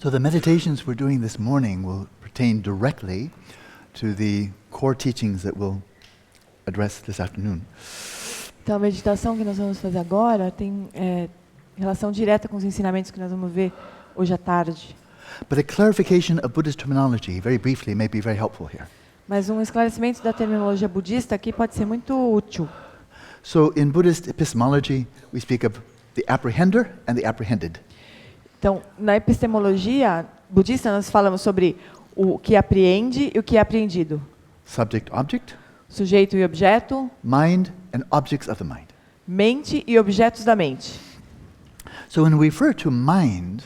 So the meditations we're doing this morning will pertain directly to the core teachings that we'll address this afternoon. Então a meditação que nós vamos fazer agora tem relação direta com os ensinamentos que nós vamos ver hoje à tarde. But a clarification of Buddhist terminology, very briefly, may be very helpful here. Mas um esclarecimento da terminologia budista aqui pode ser muito útil. So in Buddhist epistemology, we speak of the apprehender and the apprehended. Então, na epistemologia budista, nós falamos sobre o que apreende e o que é apreendido. Subject, object. Sujeito e objeto. Mind and objects of the mind. Mente e objetos da mente. So when we refer to mind,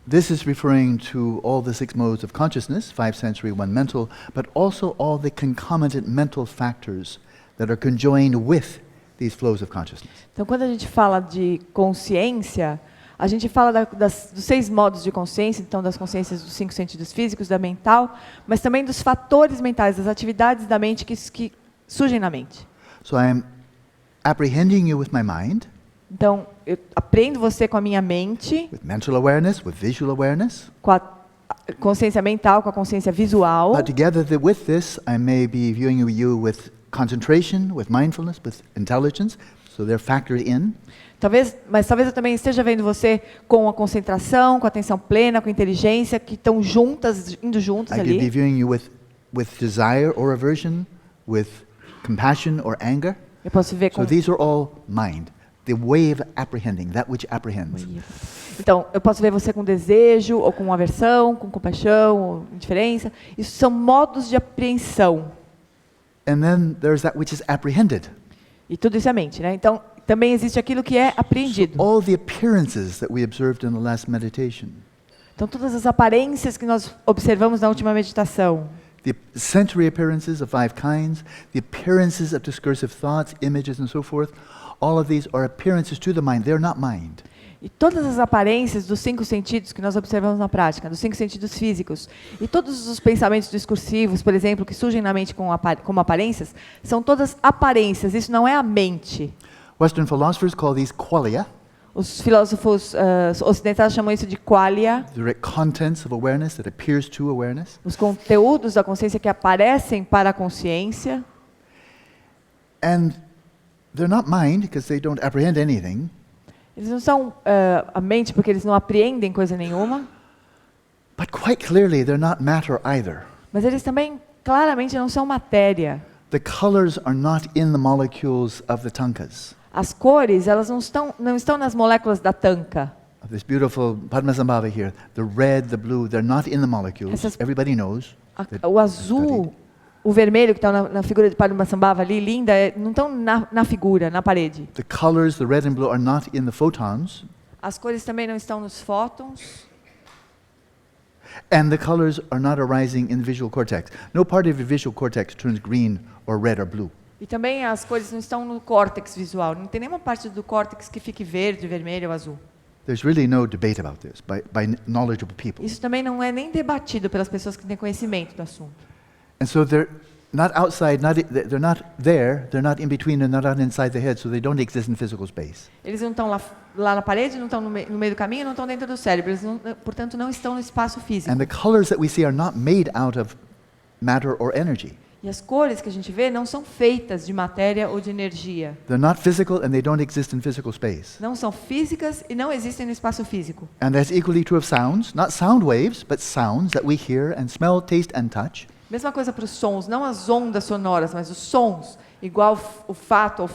this is referring to all the 6 modes of consciousness, 5 sensory, 1 mental, but also all the concomitant mental factors that are conjoined with these flows of consciousness. Então, quando a gente fala de consciência, a gente fala dos 6 modos de consciência, então das consciências dos 5 sentidos físicos, da mental, mas também dos fatores mentais, das atividades da mente que surgem na mente. So I am apprehending you with my mind. Então, eu aprendo você com a minha mente, with mental awareness, with visual awareness. com a consciência mental, com a consciência visual. But together with this, I may be viewing you with concentration, with mindfulness, with intelligence, so they're factored in. Mas talvez eu também esteja vendo você com a concentração, com a atenção plena, com a inteligência, que estão juntas, indo juntas ali. I could be viewing you with desire or aversion, with compassion or anger. Eu posso ver com... So these are all mind. The way of apprehending, that which apprehends. Então, eu posso ver você com desejo, ou com aversão, com compaixão, ou indiferença. Isso são modos de apreensão. And then there's that which is apprehended. E tudo isso é mente, né? Então, também existe aquilo que é apreendido. So all the appearances that we observed in the last meditation. Então, todas as aparências que nós observamos na última meditação. The sensory appearances of 5 kinds, the appearances of discursive thoughts, images and so forth. All of these are appearances to the mind. They're not mind. E todas as aparências dos 5 sentidos que nós observamos na prática, dos 5 sentidos físicos, e todos os pensamentos discursivos, por exemplo, que surgem na mente como aparências, são todas aparências. Isso não é a mente. Western philosophers call these qualia. Os filósofos ocidentais chamam isso de qualia. The contents of awareness that appears to awareness. Os conteúdos da consciência que aparecem para a consciência. And they're not mind because they don't apprehend anything. Eles não são a mente porque eles não apreendem coisa nenhuma. But quite clearly they're not matter either. Mas eles também claramente não são matéria. The colors are not in the molecules of the tankas. As cores, elas não estão nas moléculas da tanka. This beautiful Padmasambhava here, the red, the blue, they're not in the molecules. Everybody knows. O azul, o vermelho que está na figura de Padmasambhava ali, linda, não estão na figura, na parede. The colors, the red and blue, are not in the photons. As cores também não estão nos fótons. And the colors are not arising in the visual cortex. No part of the visual cortex turns green or red or blue. E também as cores não estão no córtex visual. Não tem nenhuma parte do córtex que fique verde, vermelho ou azul. There's really no debate about this by knowledgeable people. Isso também não é nem debatido pelas pessoas que têm conhecimento do assunto. And so they're not outside, they're not there, they're not in between, they're not inside the head, so they don't exist in physical space. Eles não estão lá na parede, não estão no meio do caminho, não estão dentro do cérebro. Eles portanto, não estão no espaço físico. And the colors that we see are not made out of matter or energy. E as cores que a gente vê não são feitas de matéria ou de energia. They're not physical and they don't exist in physical space. Não são físicas e não existem no espaço físico. And that's equally true of sounds, not sound waves, but sounds that we hear and smell, taste and touch. Mesma coisa para os sons, não as ondas sonoras, mas os sons, igual o olfato,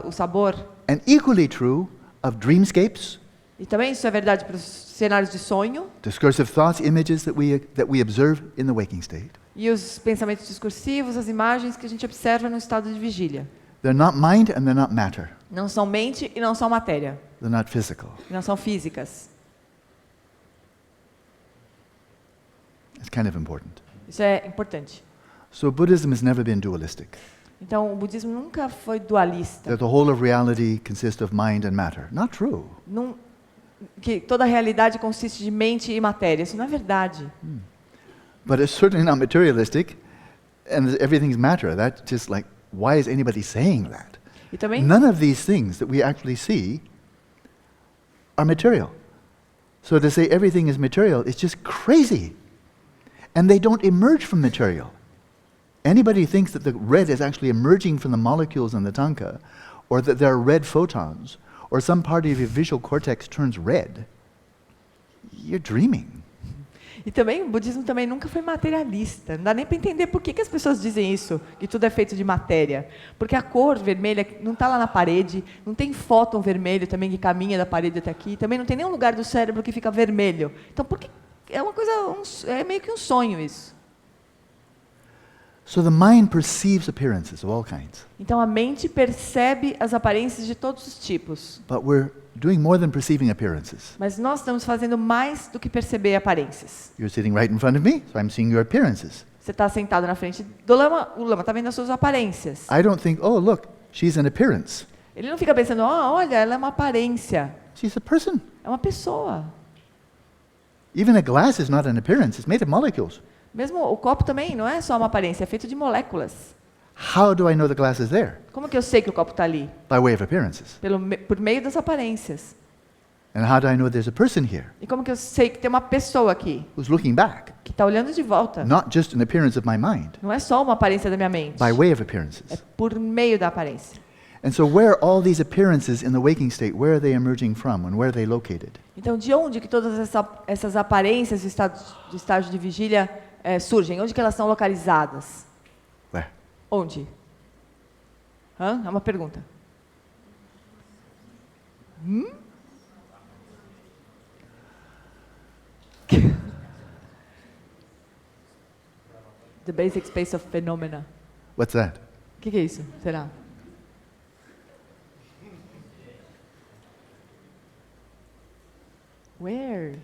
o sabor. And equally true of dreamscapes. E também isso é verdade para os cenários de sonho. Discursive thoughts, images that we observe in the waking state. E os pensamentos discursivos, as imagens que a gente observa no estado de vigília. They're not mind and they're not matter. Não são mente e não são matéria. They're not physical. Não são físicas. It's kind of important. Isso é importante. So Buddhism has never been dualistic. Então, o budismo nunca foi dualista. That the whole of reality consists of mind and matter. Not true. Que toda a realidade consiste de mente e matéria. Isso não é verdade. But it's certainly not materialistic, and everything's matter. That's just like, why is anybody saying that? E também None of these things that we actually see are material. So to say everything is material is just crazy. And they don't emerge from material. Anybody thinks that the red is actually emerging from the molecules in the tanka, or that there are red photons, or some part of your visual cortex turns red, you're dreaming. E também, o budismo também nunca foi materialista. Não dá nem para entender por que as pessoas dizem isso, que tudo é feito de matéria. Porque a cor vermelha não está lá na parede, não tem fóton vermelho também que caminha da parede até aqui, também não tem nenhum lugar do cérebro que fica vermelho. Então, por que é uma coisa, é meio que um sonho isso. So the mind perceives appearances of all kinds. Então a mente percebe as aparências de todos os tipos. But we're doing more than perceiving appearances. Mas nós estamos fazendo mais do que perceber aparências. You're sitting right in front of me, so I'm seeing your appearances. Você está sentado na frente do Lama, o Lama está vendo as suas aparências. I don't think, oh, look, she's an appearance. Ele não fica pensando, olha, ela é uma aparência. She's a person. É uma pessoa. Even a glass is not an appearance, it's made of molecules. Mesmo o copo também não é só uma aparência, é feito de moléculas. How do I know the glass is there? Como que eu sei que o copo está ali? By way of appearances. Por meio das aparências. And how do I know there's a person here E como que eu sei que tem uma pessoa aqui, who's looking back? que está olhando de volta? Not just an appearance of my mind, Não é só uma aparência da minha mente. by way of É appearances. por meio da aparência. And so where are all these appearances in the waking state, where are they emerging from and where are they located? Então, de onde que todas essas aparências do estágio de vigília surgem? Onde que elas são localizadas? Where? Onde? É uma pergunta. The basic space of phenomena. What's that? O que é isso? Será? Where?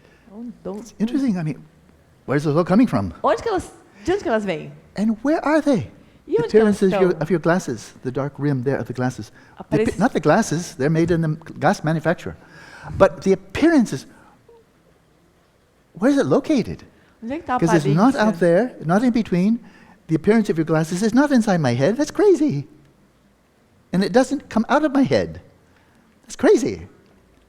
Interesting. I mean, where's this all coming from? De onde que elas vêm? And where are they? E The onde que elas appearances estão? of your glasses, the dark rim there of the glasses. Aparece- Not the glasses, they're made in the glass manufacturer. But the appearances, where is it located? Onde é que está a Because it's not out aparência? there, not in between. The appearance of your glasses is not inside my head. That's crazy. And it doesn't come out of my head. That's crazy.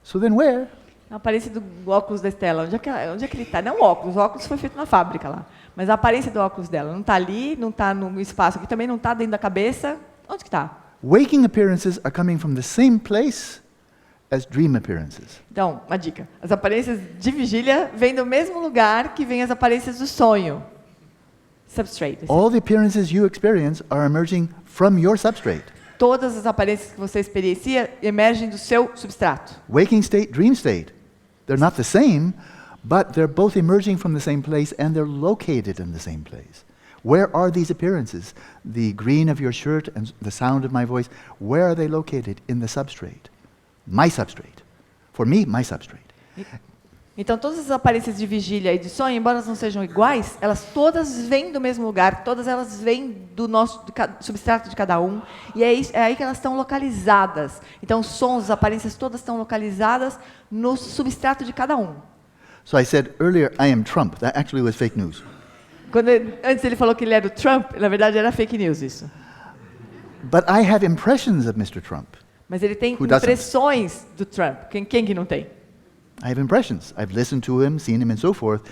So then where? A aparência do óculos da Estela, onde é que ele está? Não o óculos foi feito na fábrica lá. Mas a aparência do óculos dela não está ali, não está no espaço aqui, também não está dentro da cabeça. Onde que está? Waking appearances are coming from the same place as dream appearances. Então, uma dica. As aparências de vigília vêm do mesmo lugar que vêm as aparências do sonho. Substrate. All the appearances you experience are emerging from your substrate. Todas as aparências que você experiencia emergem do seu substrato. Waking state, dream state. They're not the same, but they're both emerging from the same place and they're located in the same place. Where are these appearances? The green of your shirt and the sound of my voice, where are they located? In the substrate. My substrate. For me, my substrate. Então, todas as aparências de vigília e de sonho, embora elas não sejam iguais, elas todas vêm do mesmo lugar, todas elas vêm do substrato de cada um, e é aí que elas estão localizadas. Então, os sons, as aparências todas estão localizadas no substrato de cada um. So I said earlier, I am Trump. That actually was fake news. Antes ele falou que ele era o Trump, na verdade era fake news isso. But I have impressions of Mr. Trump. Mas ele tem Who doesn't? impressões do Trump. Quem que não tem? I have impressions. I've listened to him, seen him, and so forth.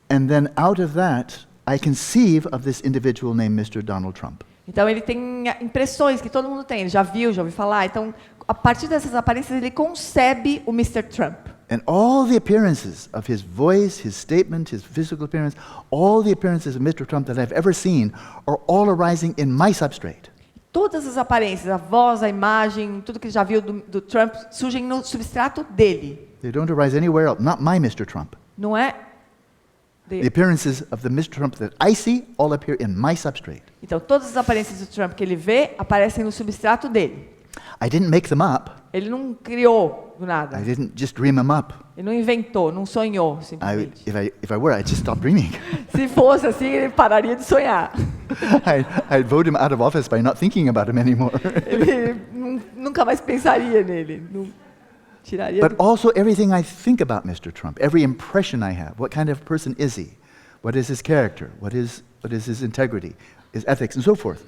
And then out of that, I conceive of this individual named Mr. Donald Trump. Então ele tem impressões que todo mundo tem, ele já ouviu falar. Então, a partir dessas aparências, ele concebe o Mr. Trump. And all the appearances of his voice, his statement, his physical appearance, all the appearances of Mr. Trump that I've ever seen are all arising in my substrate. Todas as aparências, a voz, a imagem, tudo que ele já viu do Trump, surgem no substrato dele. They don't arise anywhere else, not my Mr. Trump. Não é? The appearances of the Mr. Trump that I see all appear in my substrate. Então, todas as aparências do Trump que ele vê aparecem no substrato dele. I didn't make them up. Ele não criou do nada. I didn't just dream them up. Ele não inventou, não sonhou, simplesmente. If I were, I'd just stop dreaming. Se fosse assim, ele pararia de sonhar. I'd vote him out of office by not thinking about him anymore. Ele nunca mais pensaria nele. Não tiraria. But also everything I think about Mr. Trump, every impression I have, what kind of person is he? What is his character? What is his integrity, his ethics, and so forth?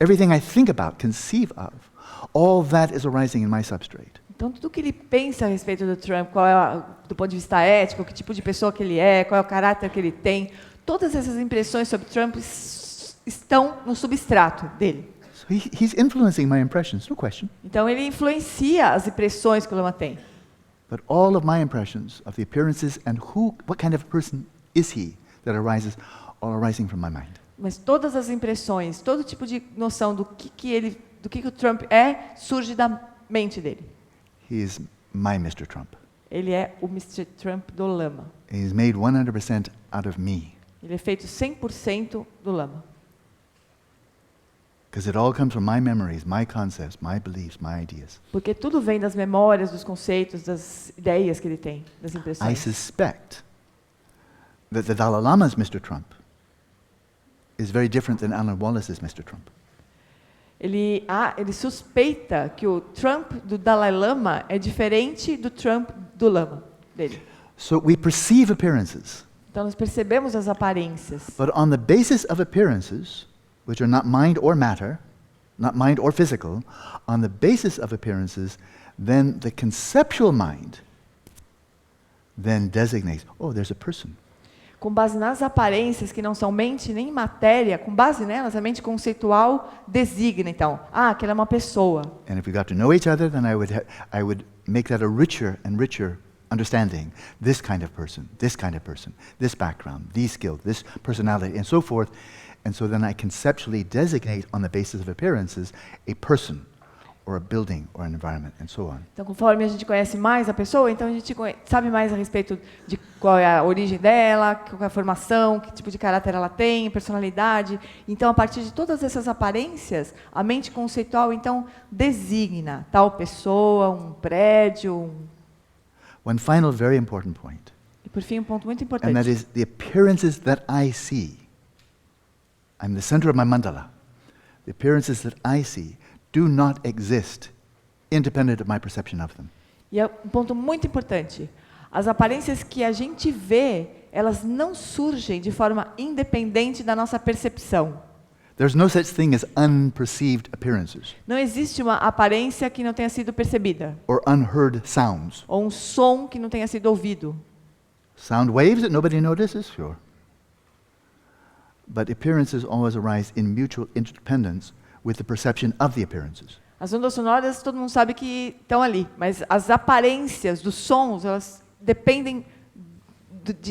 Everything I think about, conceive of, all that is arising in my substrate. Então, tudo que ele pensa a respeito do Trump, do ponto de vista ético, que tipo de pessoa que ele é, qual é o caráter que ele tem, todas essas impressões sobre Trump estão no substrato dele. So he's influencing my impressions, no question. Então, ele influencia as impressões que o Lama tem. But all of my impressions of the appearances and what kind of person is he that arises, all arising from my mind. Mas todas as impressões, todo tipo de noção do que o Trump é, surge da mente dele. He is my Mr. Trump. Ele é o Mr. Trump do Lama. He is made 100% out of me. Ele é feito 100% do Lama. Because it all comes from my memories, my concepts, my beliefs, my ideas. Porque tudo vem das memórias, dos conceitos, das ideias que ele tem, das I impressões. suspect that the Dalai Lama's Mr. Trump is very different than Alan Wallace's Mr. Trump. Ele suspeita que o Trump do Dalai Lama é diferente do Trump do Lama dele. So we perceive appearances, Então nós percebemos as aparências. but on the basis of appearances, which are not mind or matter, not mind or physical, on the basis of appearances, then the conceptual mind then designates, oh, there's a person. Com base nas aparências que não são mente nem matéria, com base nelas, a mente conceitual designa, então, aquela é uma pessoa. And if we got to know each other, then I would make that a richer and richer understanding. This kind of person, this background, these skills, this personality, and so forth. And so then I conceptually designate on the basis of appearances a person, or a building, or an environment, and so on. Então, conforme a gente conhece mais a pessoa, então a gente sabe mais a respeito de qual é a origem dela, qual é a formação, que tipo de caráter ela tem, personalidade. Então, a partir de todas essas aparências, a mente conceitual, então, designa tal pessoa, um prédio. One final very important point, E, por fim, um ponto muito and that importante. is the appearances that I see. I'm the center of my mandala. The appearances that I see do not exist independent of my perception of them. E é um ponto muito importante. As aparências que a gente vê, elas não surgem de forma independente da nossa percepção. There's no such thing as unperceived appearances Não existe uma aparência que não tenha sido percebida, or unheard sounds. ou um som que não tenha sido ouvido. Sound waves that nobody notices, sure. But appearances always arise in mutual interdependence with the perception of the appearances. As ondas sonoras, todo mundo sabe que estão ali, mas as aparências dos sons, elas dependem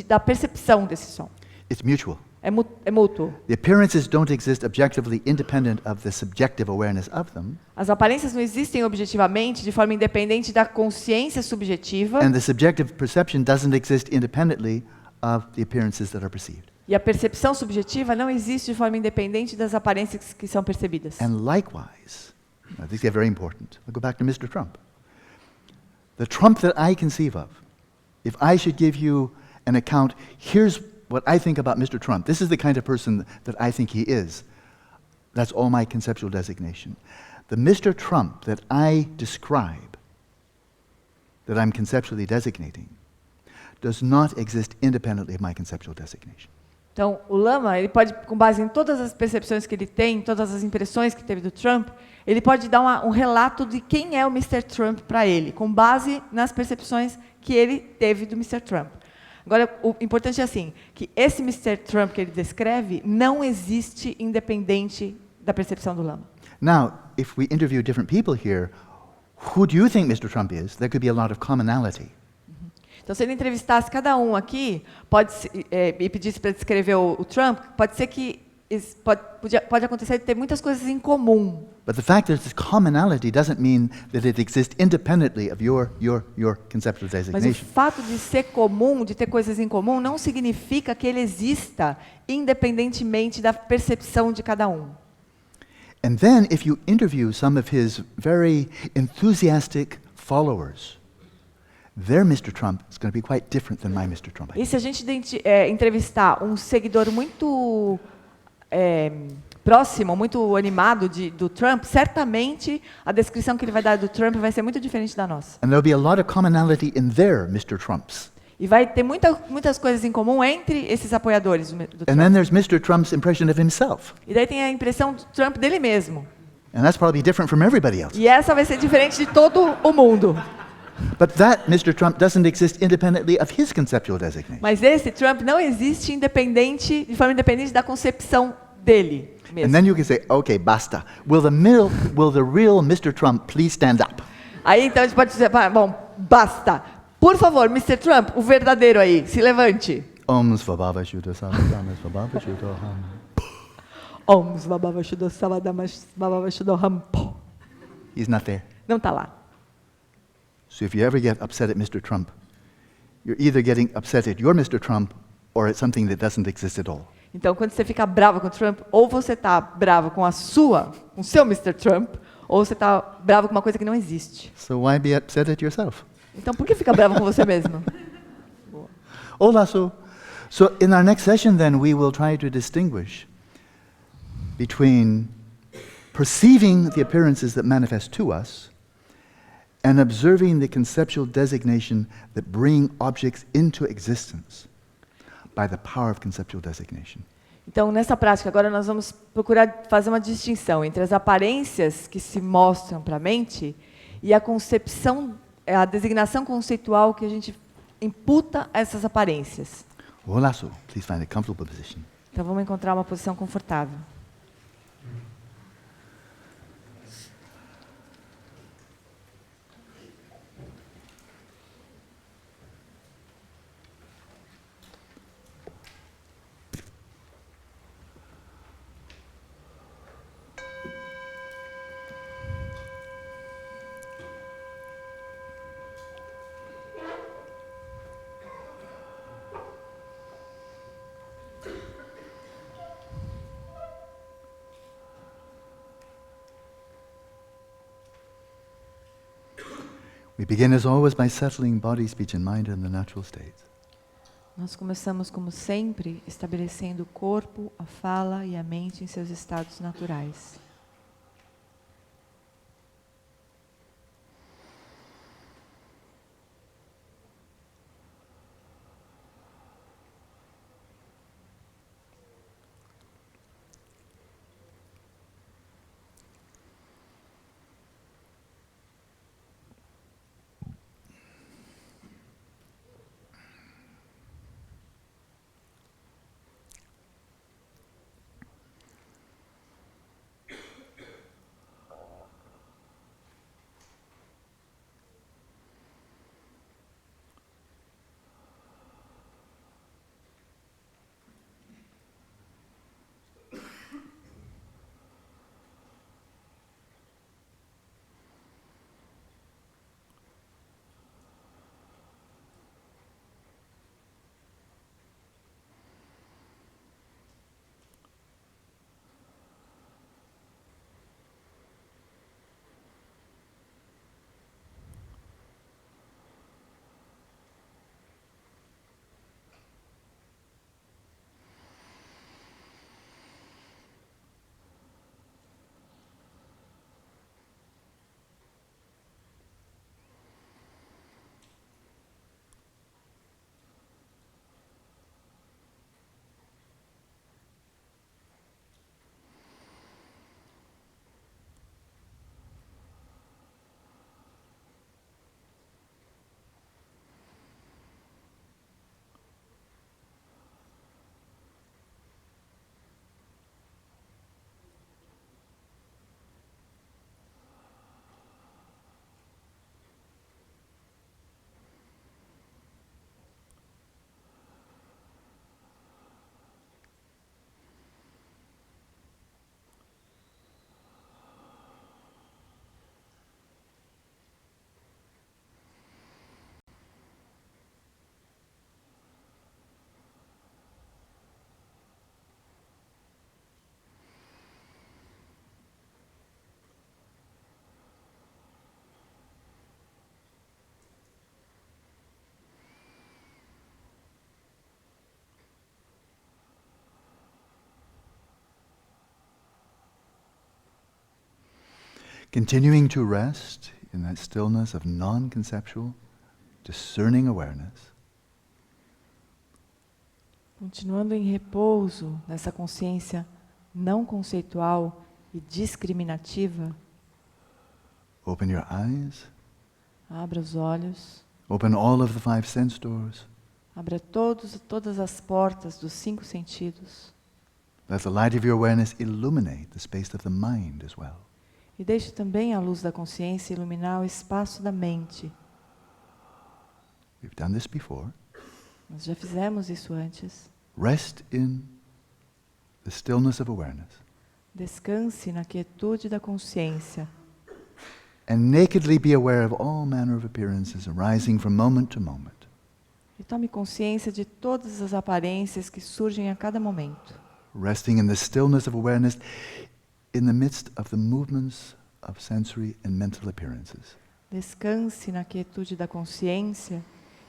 da percepção desse som. It's mutual. É mútuo. The appearances don't exist objectively independent of the subjective awareness of them, As aparências não existem objetivamente de forma independente da consciência subjetiva, and the subjective perception doesn't exist independently of the appearances that are perceived. e a percepção subjetiva não existe de forma independente das aparências que são percebidas. And likewise, now these get very important. I'll go back to Mr. Trump. The Trump that I conceive of, if I should give you an account, here's what I think about Mr. Trump. This is the kind of person that I think he is. That's all my conceptual designation. The Mr. Trump that I describe, that I'm conceptually designating, does not exist independently of my conceptual designation. Então, o Lama, ele pode, com base em todas as percepções que ele tem, todas as impressões que teve do Trump, ele pode dar um relato de quem é o Mr. Trump para ele, com base nas percepções que ele teve do Mr. Trump. Agora, o importante é assim, que esse Mr. Trump que ele descreve não existe independente da percepção do Lama. Now, if we interview different people here, who do you think Mr. Trump is? There could be a lot of commonality. Então, se ele entrevistasse cada um aqui, e pedisse para descrever o Trump, pode ser que pode acontecer de ter muitas coisas em comum. But the fact that there's commonality doesn't mean that it exists independently of your conceptual Mas o designation. fato de ser comum, de ter coisas em comum, não significa que ele exista independentemente da percepção de cada um. And then if you interview some of his very enthusiastic followers, their Mr. Trump is going to be quite different than my Mr. Trump. E se a gente entrevistar um seguidor muito próximo, muito animado do Trump, certamente a descrição que ele vai dar do Trump vai ser muito diferente da nossa. And there'll be a lot of commonality in their Mr. Trumps. E vai ter muitas coisas em comum entre esses apoiadores do And Trump. then there's Mr. Trump's impression of himself. E daí tem a impressão do Trump dele mesmo. And that's probably different from everybody else. E essa vai ser diferente de todo o mundo. But that Mr. Trump doesn't exist independently of his conceptual designation. Mas esse Trump não existe de forma independente da concepção dele mesmo. And then you can say, okay, basta. Will the real Mr. Trump please stand up? Aí então a gente pode dizer, bom, basta. Por favor, Mr. Trump, o verdadeiro aí, se levante. Om svabhava shuddha samadama svabhava shuddham. Om svabhava shuddha samadama svabhava shuddham. He's not there. Não está lá. So if you ever get upset at Mr. Trump, you're either getting upset at your Mr. Trump or at something that doesn't exist at all. Então, quando você fica bravo com o Trump, ou você está bravo com o seu Mr. Trump, ou você está bravo com uma coisa que não existe. So why be upset at yourself? Então, por que ficar bravo com você mesmo? Hola, so in our next session then we will try to distinguish between perceiving the appearances that manifest to us and observing the conceptual designation that bring objects into existence by the power of conceptual designation. Então, nessa prática, agora nós vamos procurar fazer uma distinção entre as aparências que se mostram para a mente e a concepção, a designação conceitual que a gente imputa a essas aparências. Hola, so please find a comfortable position. Então, vamos encontrar uma posição confortável. We begin as always by settling body, speech and mind in the natural state. Nós começamos, como sempre, estabelecendo o corpo, a fala e a mente em seus estados naturais. Continuing to rest in that stillness of non-conceptual, discerning awareness. Continuando em repouso nessa consciência não conceitual e discriminativa, Open your eyes. Abra os olhos. Open all of the 5 sense doors. Abra todas as portas dos 5 sentidos. Let the light of your awareness illuminate the space of the mind as well. E deixe também a luz da consciência iluminar o espaço da mente. We've done this before. Nós já fizemos isso antes. Rest in the stillness of awareness. Descanse na quietude da consciência. And nakedly be aware of all manner of appearances arising from moment to moment. E tome consciência de todas as aparências que surgem a cada momento. Resting in the stillness of awareness in the midst of the movements of sensory and mental appearances. Descanse na quietude da consciência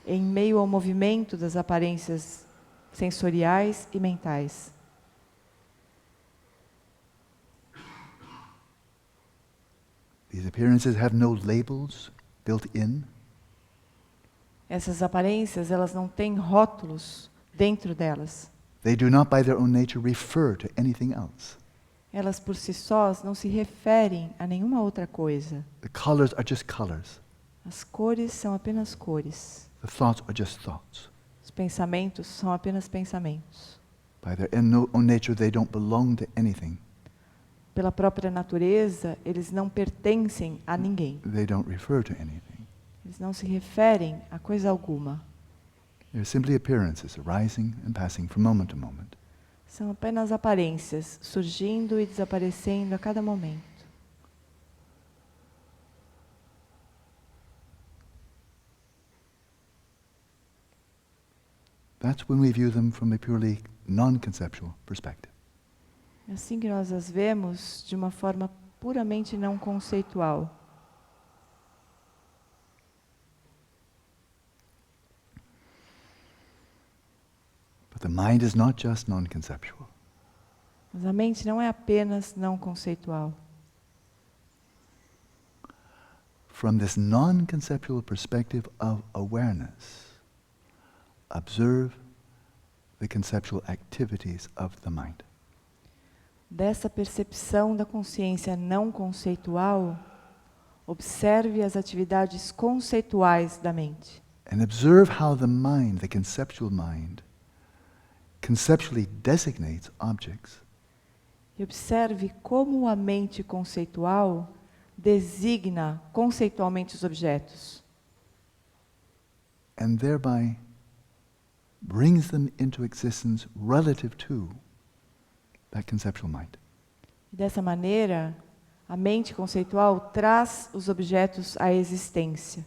em meio ao movimento das aparências sensoriais e mentais. These appearances have no labels built in. Essas aparências, elas não têm rótulos dentro delas. They do not by their own nature refer to anything else. Elas por si sós não se referem a nenhuma outra coisa. The colors are just colors. As cores são apenas cores. The thoughts are just thoughts. Os pensamentos são apenas pensamentos. By their own nature, they don't belong to anything. Pela própria natureza, eles não pertencem a ninguém. They don't refer to anything. Eles não se referem a coisa alguma. They're simply appearances arising and passing from moment to moment. São apenas aparências, surgindo e desaparecendo a cada momento. That's when we view them from a purely non-conceptual perspective. É assim que nós as vemos de uma forma puramente não conceitual. But the mind is not just non-conceptual. Mas a mente não é apenas não conceitual. From this non-conceptual perspective of awareness, observe the conceptual activities of the mind. Dessa percepção da consciência não conceitual, observe as atividades conceituais da mente. And observe how the mind, the conceptual mind, conceptually designates objects. E observe como a mente conceitual designa conceitualmente os objetos. And thereby brings them into existence relative to that conceptual mind. E dessa maneira, a mente conceitual traz os objetos à existência.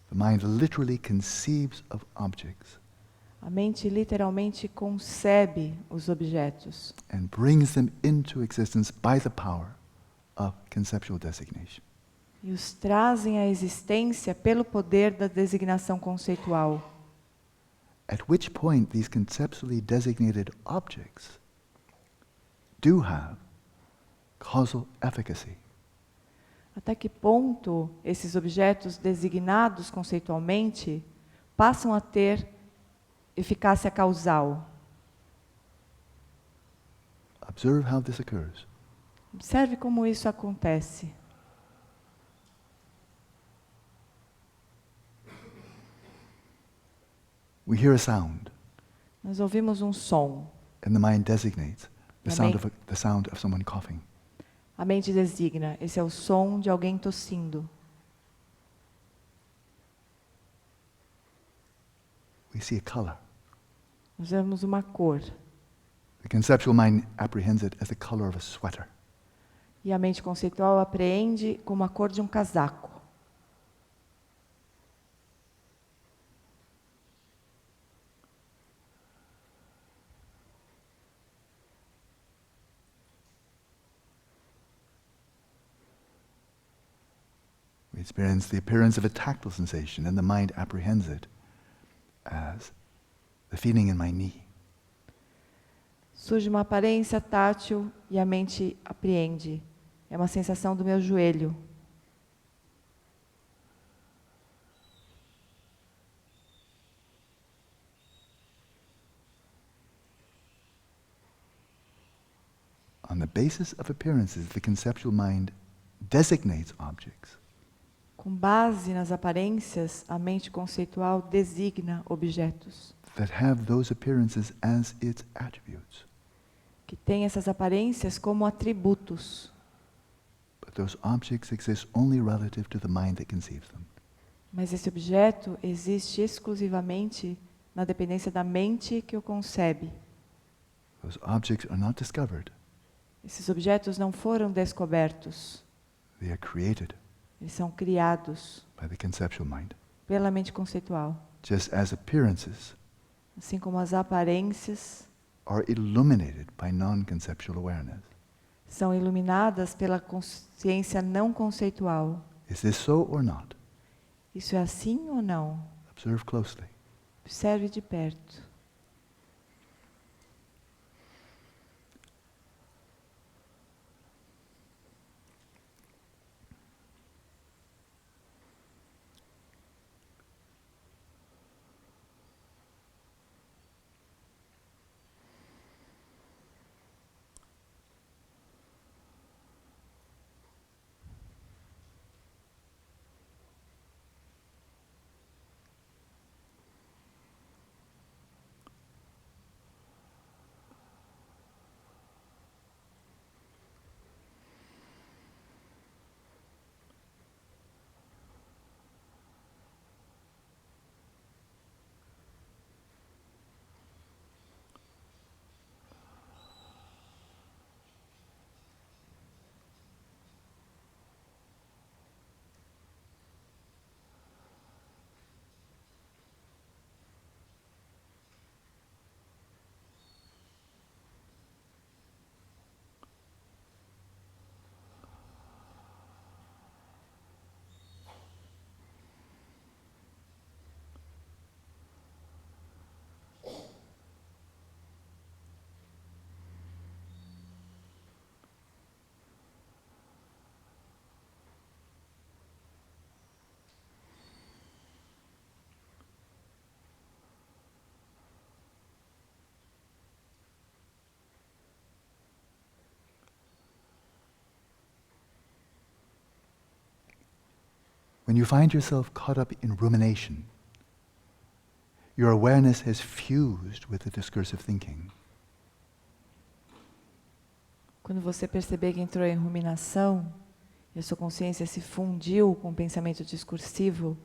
The mind literally conceives of objects A mente literalmente concebe os objetos and brings them into existence by the power of conceptual designation. e os trazem à existência pelo poder da designação conceitual. At which point these conceptually designated objects do have causal efficacy. Até que ponto esses objetos designados conceitualmente passam a ter eficácia causal? Observe how this occurs. Observe como isso acontece. We hear a sound, Nós ouvimos um som. and the mind designates the Amém. the sound of someone coughing. A mente designa, esse é o som de alguém tossindo. We see a color. Nós vemos uma cor. The conceptual mind apprehends it as the color of a sweater. E a mente conceitual apreende como a cor de um casaco. We experience the appearance of a tactile sensation, and the mind apprehends it as the feeling in my knee. Surge uma aparência tátil e a mente apreende. É uma sensação do meu joelho. On the basis of appearances, the conceptual mind designates objects Com base nas aparências, a mente conceitual designa objetos that have those appearances as its attributes. que têm essas aparências como atributos. But those objects exist only relative to the mind that conceives them. Mas esse objeto existe exclusivamente na dependência da mente que o concebe. Those objects are not discovered. Esses objetos não foram descobertos. They are created Eles são criados by the conceptual mind. pela mente conceitual. Just as appearances Assim como as aparências are illuminated by non-conceptual awareness. são iluminadas pela consciência não conceitual. Is this so or not? Isso é assim ou não? Observe closely. Observe de perto. When you find yourself caught up in rumination, your awareness has fused with the discursive thinking. Quando você perceber que entrou em ruminação e a sua consciência se fundiu com o pensamento discursivo,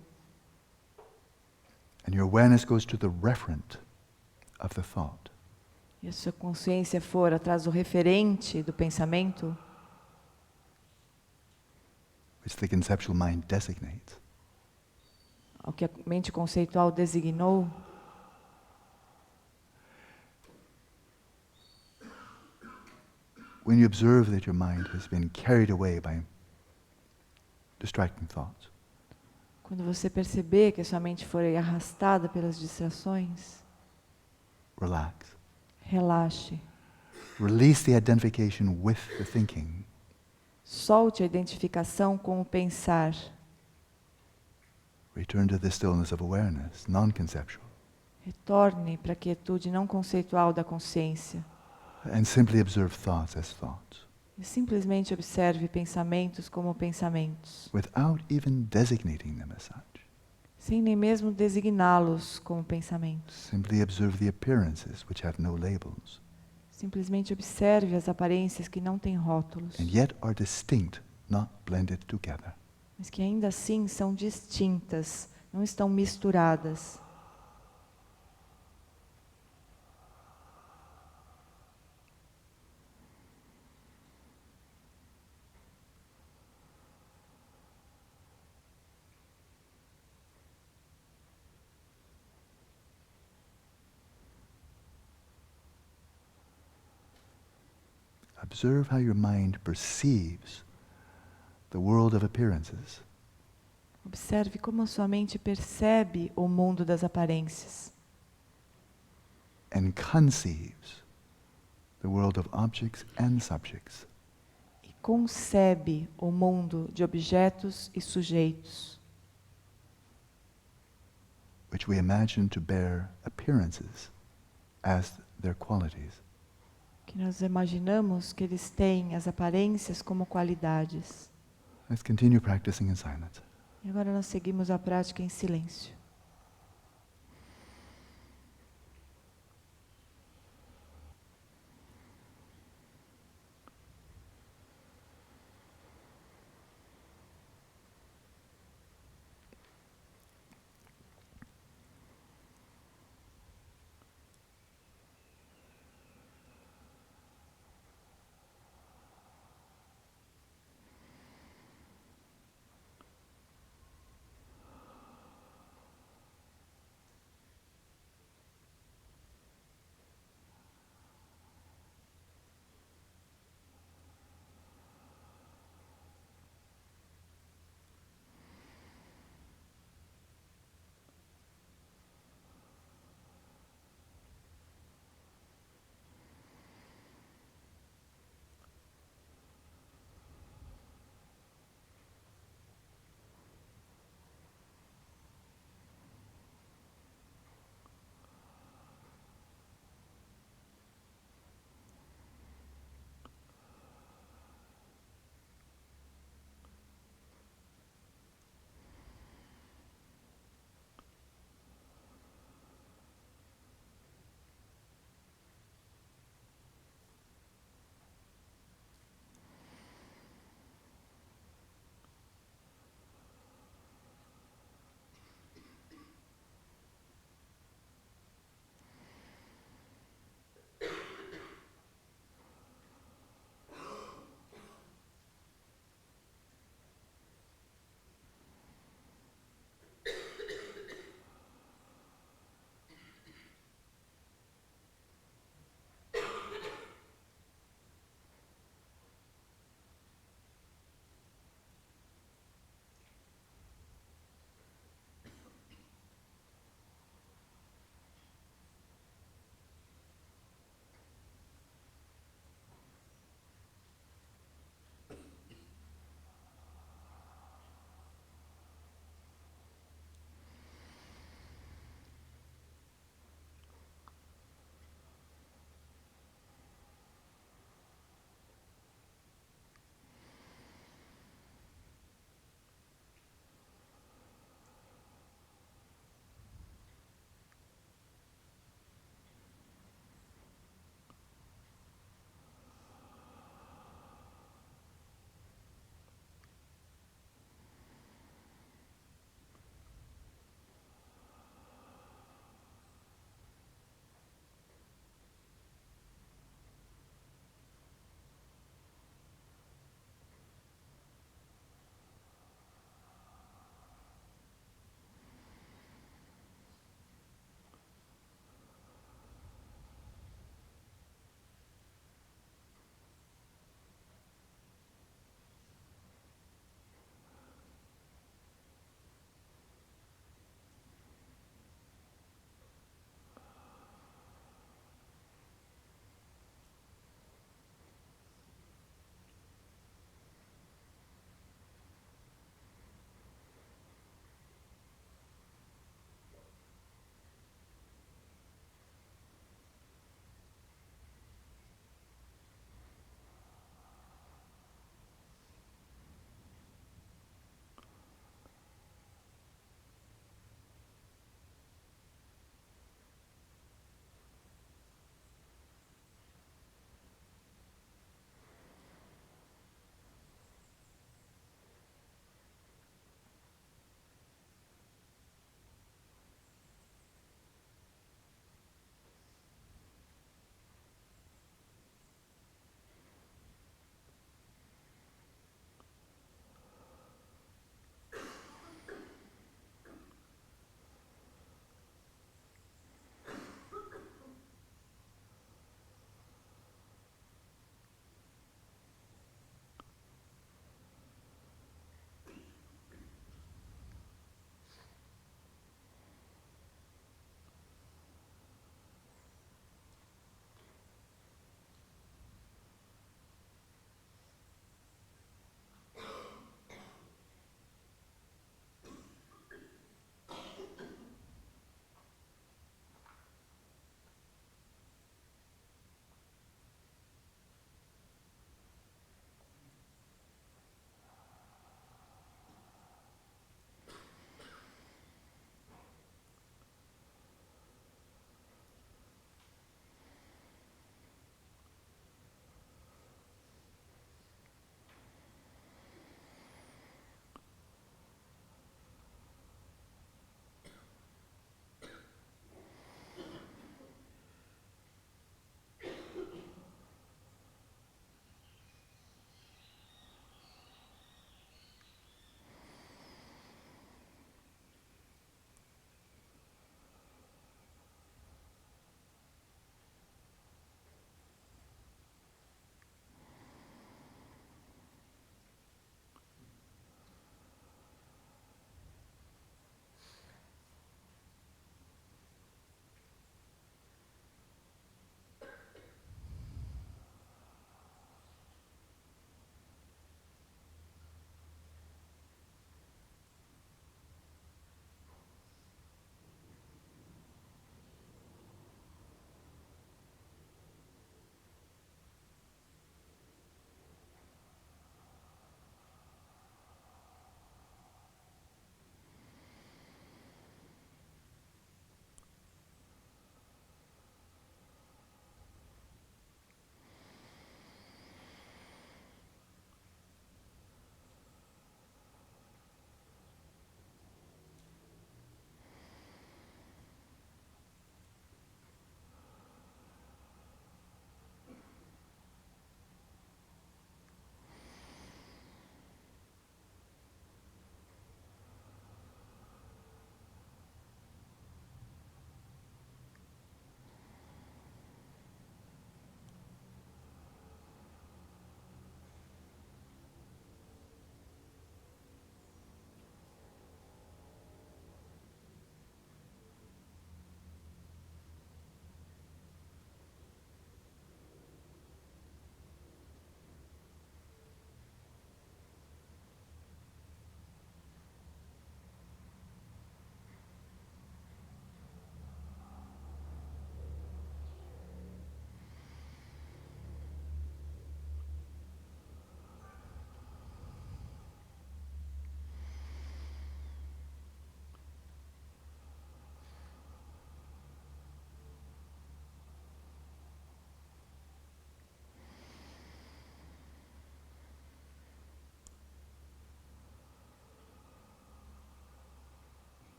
And your awareness goes to the referent of the thought. e a sua consciência for atrás do referente do pensamento, Which the conceptual mind designates. ao que a mente conceitual designou, When you observe that your mind has been carried away by distracting thoughts, quando você perceber que a sua mente foi arrastada pelas distrações, relax. relaxe. Release the identification with the thinking. Solte a identificação com o pensar. Return to the stillness of awareness, non-conceptual. Retorne para a quietude não conceitual da consciência. And simply observe thoughts as thoughts, E simplesmente observe pensamentos como pensamentos, without even designating them as such. sem nem mesmo designá-los como pensamentos. Simply observe the appearances which have no labels, Simplesmente observe as aparências que não têm rótulos, and yet are distinct, not blended together. mas que ainda assim são distintas, não estão misturadas. Observe how your mind perceives the world of appearances. Observe como a sua mente percebe o mundo das aparências And conceives the world of objects and subjects. e concebe o mundo de objetos e sujeitos, Which we imagine to bear appearances as their qualities. que nós imaginamos que eles têm as aparências como qualidades. Let's continue practicing in silence. E agora nós seguimos a prática em silêncio.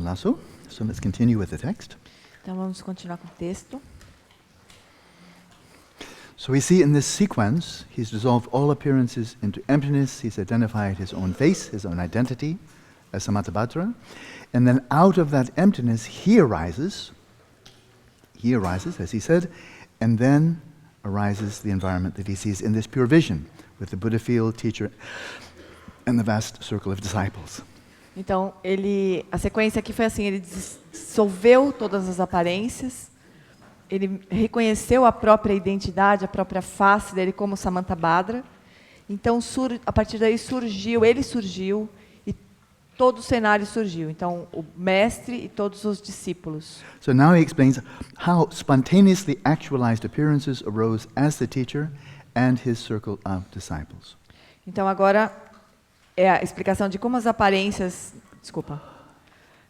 lasso. So let's continue with the text. Então vamos continuar com o texto. So we see in this sequence, he's dissolved all appearances into emptiness. He's identified his own face, his own identity, as Samattabhadra. And then out of that emptiness, he arises, as he said, and then arises the environment that he sees in this pure vision, with the Buddha field, teacher, and the vast circle of disciples. Então, a sequência aqui foi assim, ele dissolveu todas as aparências, ele reconheceu a própria identidade, a própria face dele como Samantabhadra. Então, a partir daí ele surgiu e todo o cenário surgiu. Então, o mestre e todos os discípulos. So now he explains how spontaneously actualized appearances arose as the teacher and his circle of disciples. Então, agora é a explicação de como as aparências,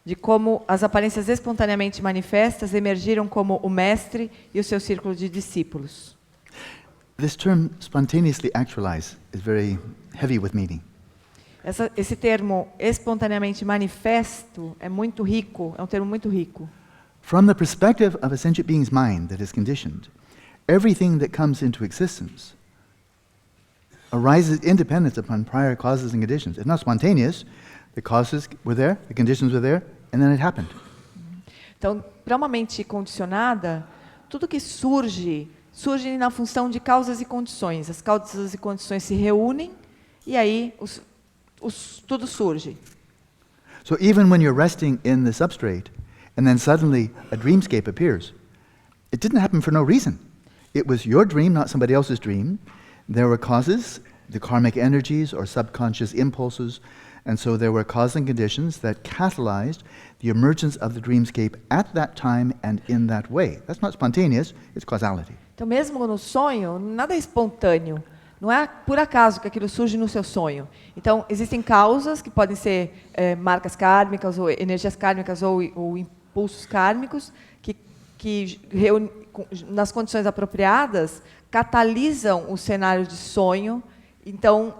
de como as aparências espontaneamente manifestas emergiram como o mestre e o seu círculo de discípulos. This term, spontaneously actualized, is very heavy with meaning. Esse termo espontaneamente manifesto é muito rico, é um termo muito rico. From the perspective of a sentient being's mind that is conditioned, everything that comes into existence arises independent upon prior causes and conditions. It's not spontaneous. The causes were there, the conditions were there, and then it happened. Então, para uma mente condicionada, tudo que surge na função de causas e condições. As causas e condições se reúnem e aí tudo surge. So even when you're resting in the substrate, and then suddenly a dreamscape appears, it didn't happen for no reason. It was your dream, not somebody else's dream. There were causes, the karmic energies or subconscious impulses, and so there were causes and conditions that catalyzed the emergence of the dreamscape at that time and in that way. That's not spontaneous, it's causality. Então, mesmo no sonho, nada é espontâneo. Não é por acaso que aquilo surge no seu sonho. Então, existem causas que podem ser marcas kármicas, ou energias kármicas, ou impulsos kármicos, que nas condições apropriadas, catalisam o cenário de sonho. Então,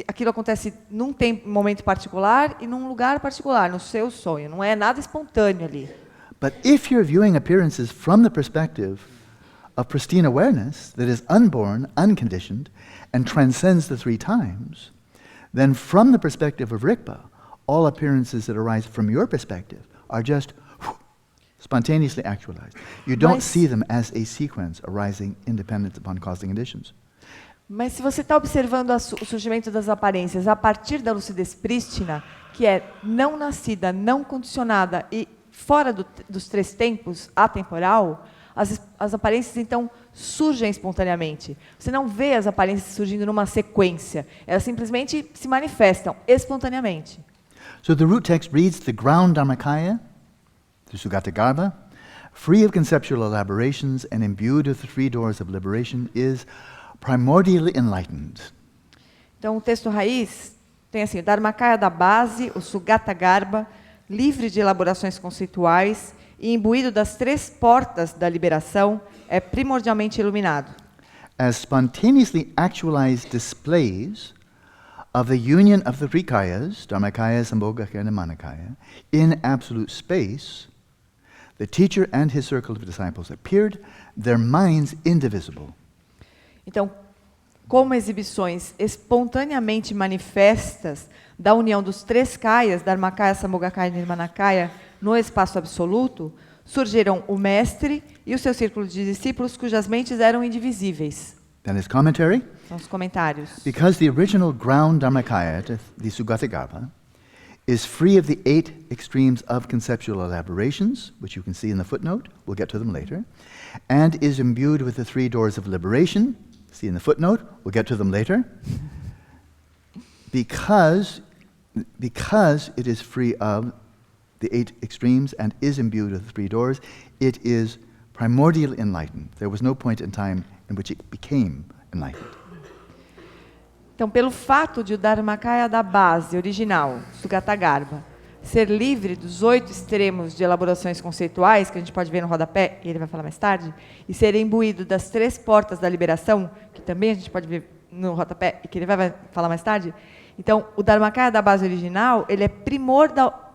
aquilo acontece num momento particular e num lugar particular, no seu sonho. Não é nada espontâneo ali. But if you're viewing appearances from the perspective of pristine awareness that is unborn, unconditioned, and transcends the three times, then from the perspective of Rigpa, all appearances that arise from your perspective are just spontaneously actualized. You don't see them as a sequence arising independent upon causing conditions. Mas se você está observando o surgimento das aparências a partir da lucidez prístina, que é não nascida, não condicionada e fora dos três tempos, atemporal, as aparências então surgem espontaneamente. Você não vê as aparências surgindo numa sequência. Elas simplesmente se manifestam espontaneamente. So the root text reads, the ground Dharmakaya, the Sugatagarbha, free of conceptual elaborations and imbued with the three doors of liberation, is primordially enlightened. Então o texto raiz tem assim, o Dharmakaya da base, o Sugatagarbha, livre de elaborações conceituais e imbuído das três portas da liberação, é primordialmente iluminado. As spontaneously actualized displays of the union of the three kayas, Dharmakaya, Sambhogakaya, and Manakaya, in absolute space, the teacher and his circle of disciples appeared, their minds indivisible. Então, como exibições espontaneamente manifestas da união dos três kayas, Dharmakaya, Sambhogakaya e Nirmanakaya, no espaço absoluto, surgiram o mestre e o seu círculo de discípulos cujas mentes eram indivisíveis. Then his commentary. São os comentários. Because the original ground Dharmakaya, the Sugatagarbha, is free of the 8 extremes of conceptual elaborations, which you can see in the footnote, we'll get to them later, and is imbued with the 3 doors of liberation, see in the footnote, we'll get to them later, because it is free of the 8 extremes and is imbued with the 3 doors, it is primordially enlightened. There was no point in time in which it became enlightened. Então, pelo fato de o Dharmakaya da base original, Sugatagarbha, ser livre dos 8 extremos de elaborações conceituais, que a gente pode ver no rodapé, e ele vai falar mais tarde, e ser imbuído das 3 portas da liberação, que também a gente pode ver no rodapé, e que ele vai falar mais tarde. Então, o Dharmakaya da base original, ele é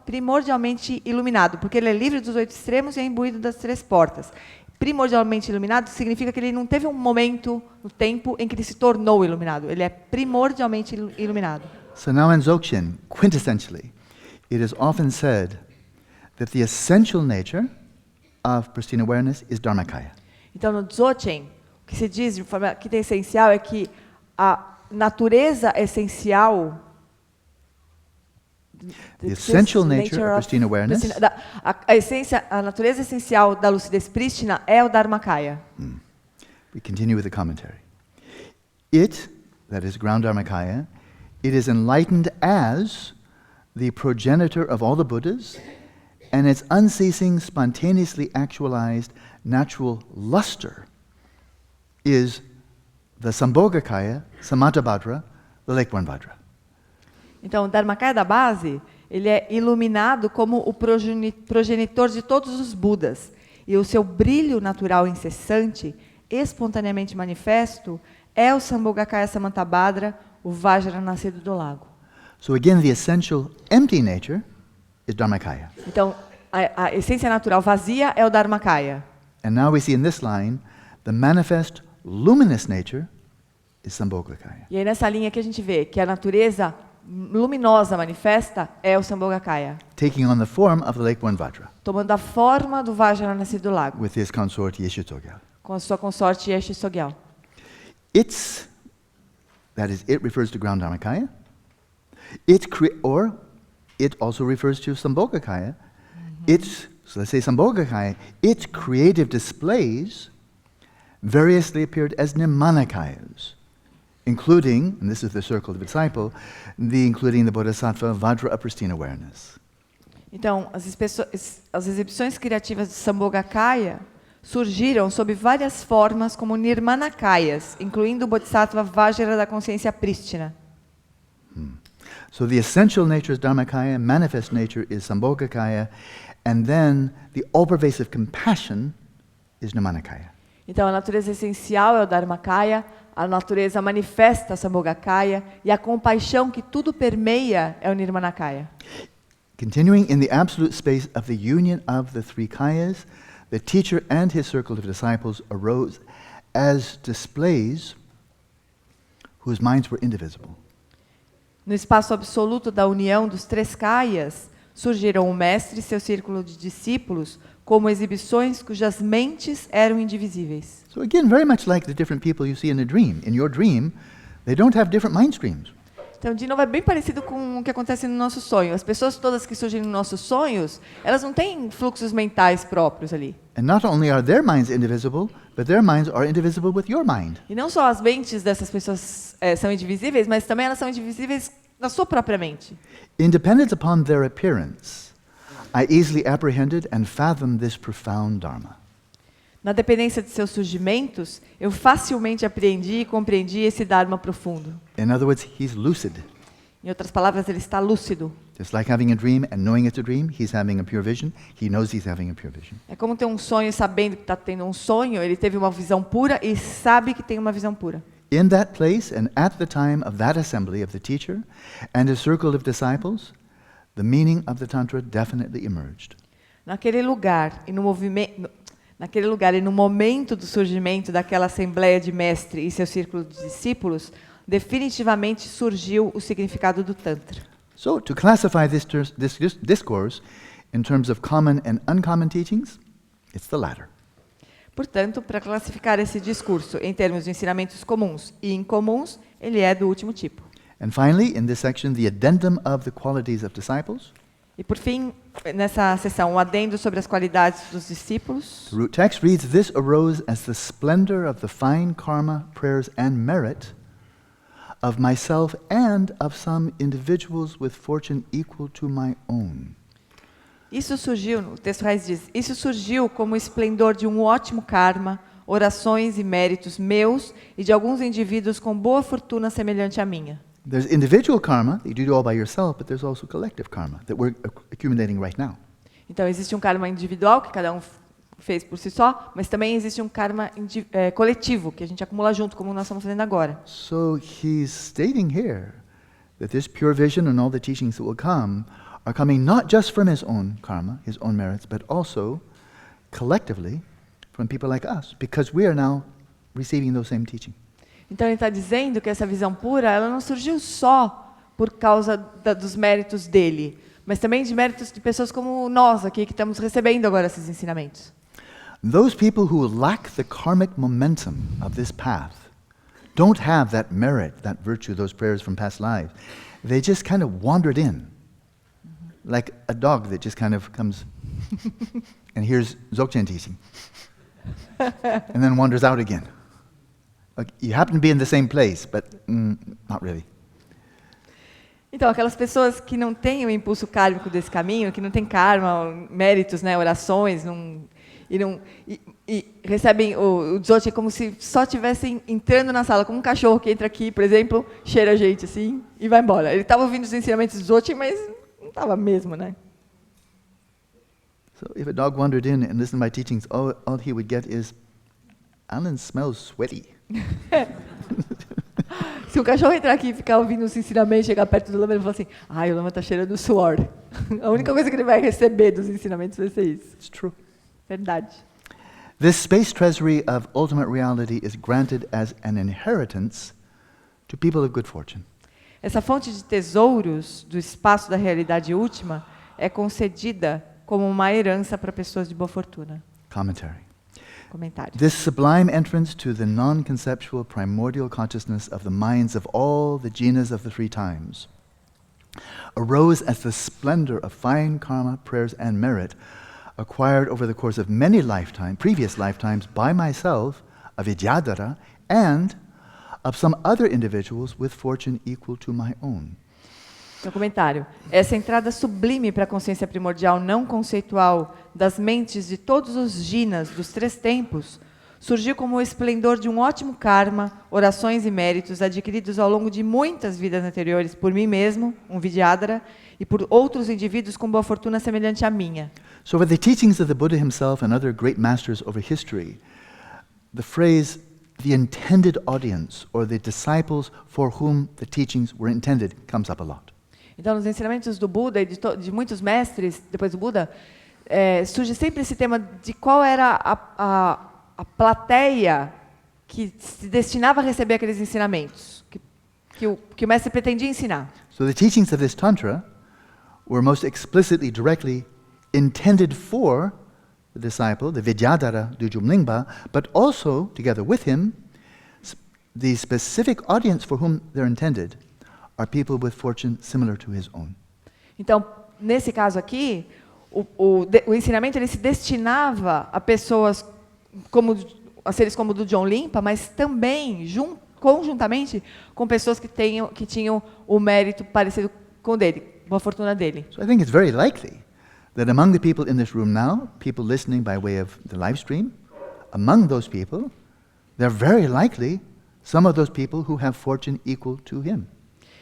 primordialmente iluminado, porque ele é livre dos 8 extremos e é imbuído das 3 portas. Primordialmente iluminado significa que ele não teve um momento no tempo em que ele se tornou iluminado. Ele é primordialmente iluminado. So now in Dzogchen, quintessentially, it is often said that the essential nature of pristine awareness is Dharmakaya. Então, no Dzogchen, o que se diz de forma que é essencial é que a natureza essencial The essential nature of pristine awareness. A natureza essencial da lucidez prístina é o Dharmakaya. We continue with the commentary. It, that is ground Dharmakaya, it is enlightened as the progenitor of all the Buddhas, and its unceasing, spontaneously actualized natural luster is the Sambhogakaya, Samantabhadra, the Lake-born Vajra. Então, o Dharmakaya da base, ele é iluminado como o progenitor de todos os Budas. E o seu brilho natural incessante, espontaneamente manifesto, é o Sambhogakaya Samantabhadra, o Vajra nascido do lago. So again, the essential empty nature is Dharmakaya. Então, a essência natural vazia é o Dharmakaya. And now we see in this line, the manifest luminous nature is Sambhogakaya. E aí nessa linha que a gente vê que a natureza luminosa manifesta é o Sambhogakaya. Taking on the form of the Lake-born Vajra. Tomando a forma do Vajra nascido do lago. With his consort Yeshitogya. Com a sua consorte Yeshisogyal. It refers to ground Dharmakaya. It also refers to Sambhogakaya. So let's say Sambhogakaya, its creative displays variously appeared as Nimanakayas, including, and this is the circle of the disciple, including the Bodhisattva Vajra of pristine awareness. Então, as exibições criativas de Sambhogakaya surgiram sob várias formas como Nirmanakayas, incluindo o Bodhisattva Vajra da consciência prístina. So the essential nature is Dharmakaya, manifest nature is Sambhogakaya, and then the all-pervasive compassion is Nimanakaya. Então, a natureza essencial é o Dharmakaya, a natureza manifesta a Sambhogakaya, e a compaixão que tudo permeia é o Nirmanakaya. Continuing in the absolute space of the union of the 3 kayas, the teacher and his circle of disciples arose as displays whose minds were indivisible. No espaço absoluto da união dos 3 kayas, surgiram o mestre e seu círculo de discípulos como exibições cujas mentes eram indivisíveis. So again, very much like the different people you see in a dream. In your dream, they don't have different mind streams. Então, de novo, é bem parecido com o que acontece no nosso sonho. As pessoas todas que surgem nos nossos sonhos, elas não têm fluxos mentais próprios ali. And not only are their minds indivisible, but their minds are indivisible with your mind. E não só as mentes dessas pessoas são indivisíveis, mas também elas são indivisíveis na sua própria mente. Independent upon their appearance, I easily apprehended and fathomed this profound dharma. Na dependência de seus surgimentos, eu facilmente apreendi e compreendi esse Dharma profundo. In other words, he's lucid. Em outras palavras, ele está lúcido. Just like having a dream and knowing it's a dream, he's having a pure vision. He knows he's having a pure vision. É como ter um sonho sabendo que está tendo um sonho, ele teve uma visão pura e sabe que tem uma visão pura. In that place and at the time of that assembly of the teacher and his circle of disciples, the meaning of the Tantra definitely emerged. Naquele lugar e no momento do surgimento daquela assembleia de mestre e seu círculo de discípulos, definitivamente surgiu o significado do Tantra. So, to classify this discourse in terms of common and uncommon teachings, it's the latter. Portanto, para classificar esse discurso em termos de ensinamentos comuns e incomuns, ele é do último tipo. And finally, in this section, the addendum of the qualities of disciples. E por fim, nessa sessão, um adendo sobre as qualidades dos discípulos. The root text reads, "This arose as the splendor of the fine karma, prayers, and merit of myself and of some individuals with fortune equal to my own." Isso surgiu, o texto raiz diz, isso surgiu como o esplendor de um ótimo karma, orações e méritos meus e de alguns indivíduos com boa fortuna semelhante à minha. There's individual karma that you do all by yourself, but there's also collective karma that we're accumulating right now. Então existe um karma individual que cada um fez por si só, mas também existe um karma coletivo que a gente acumula junto, como nós estamos fazendo agora. So he's stating here that this pure vision and all the teachings that will come are coming not just from his own karma, his own merits, but also collectively from people like us, because we are now receiving those same teaching. Então ele está dizendo que essa visão pura, ela não surgiu só por causa dos méritos dele, mas também de méritos de pessoas como nós aqui, que estamos recebendo agora esses ensinamentos. Those people who lack the karmic momentum of this path don't have that merit, that virtue, those prayers from past lives. They just kind of wandered in, like a dog that just kind of comes and hears Dzogchen teaching, and then wanders out again. Like, you happen to be in the same place, but not really. Então, aquelas pessoas que não têm o impulso kármico desse caminho, que não têm karma, méritos, né, orações, e recebem o Dzogchen como se só estivessem entrando na sala, como um cachorro que entra aqui, por exemplo, cheira a gente assim e vai embora. Ele estava ouvindo os ensinamentos do Dzogchen, mas não estava mesmo, né? So if a dog wandered in and listened to my teachings, all he would get is, Alan smells sweaty. Se um cachorro entrar aqui e ficar ouvindo os ensinamentos, chegar perto do Lama e falar assim, o Lama está cheirando suor. A única coisa que ele vai receber dos ensinamentos vai ser isso. It's true. Verdade. This space treasury of ultimate reality is granted as an inheritance to people of good fortune. Essa fonte de tesouros do espaço da realidade última é concedida como uma herança para pessoas de boa fortuna. Commentary. Comentário. This sublime entrance to the non-conceptual primordial consciousness of the minds of all the jinas of the three times arose as the splendor of fine karma, prayers, and merit acquired over the course of many previous lifetimes by myself, of Vidyadhara, and of some other individuals with fortune equal to my own. No comentário. Essa entrada sublime para a consciência primordial não conceitual das mentes de todos os jinas dos três tempos surgiu como o esplendor de um ótimo karma, orações e méritos adquiridos ao longo de muitas vidas anteriores por mim mesmo, um Vidyadhara, e por outros indivíduos com boa fortuna semelhante à minha. So for the teachings of the Buddha himself and other great masters over history, the phrase the intended audience or the disciples for whom the teachings were intended comes up a lot. Então, nos ensinamentos do Buda e de muitos mestres depois do Buda, surge sempre esse tema de qual era a plateia que se destinava a receber aqueles ensinamentos, que o mestre pretendia ensinar. So the teachings of this Tantra were most explicitly, directly intended for the disciple, the Vidyadhara Dudjom Lingpa, but also, together with him, the specific audience for whom they're intended are people with fortune similar to his own. Então, nesse caso aqui, o ensinamento ele se destinava a pessoas a seres como o Dudjom Lingpa, mas também conjuntamente com pessoas que tinham o mérito parecido com o dele, com a fortuna dele. So I think it's very likely that among the people in this room now, people listening by way of the live stream, among those people, they're very likely some of those people who have fortune equal to him.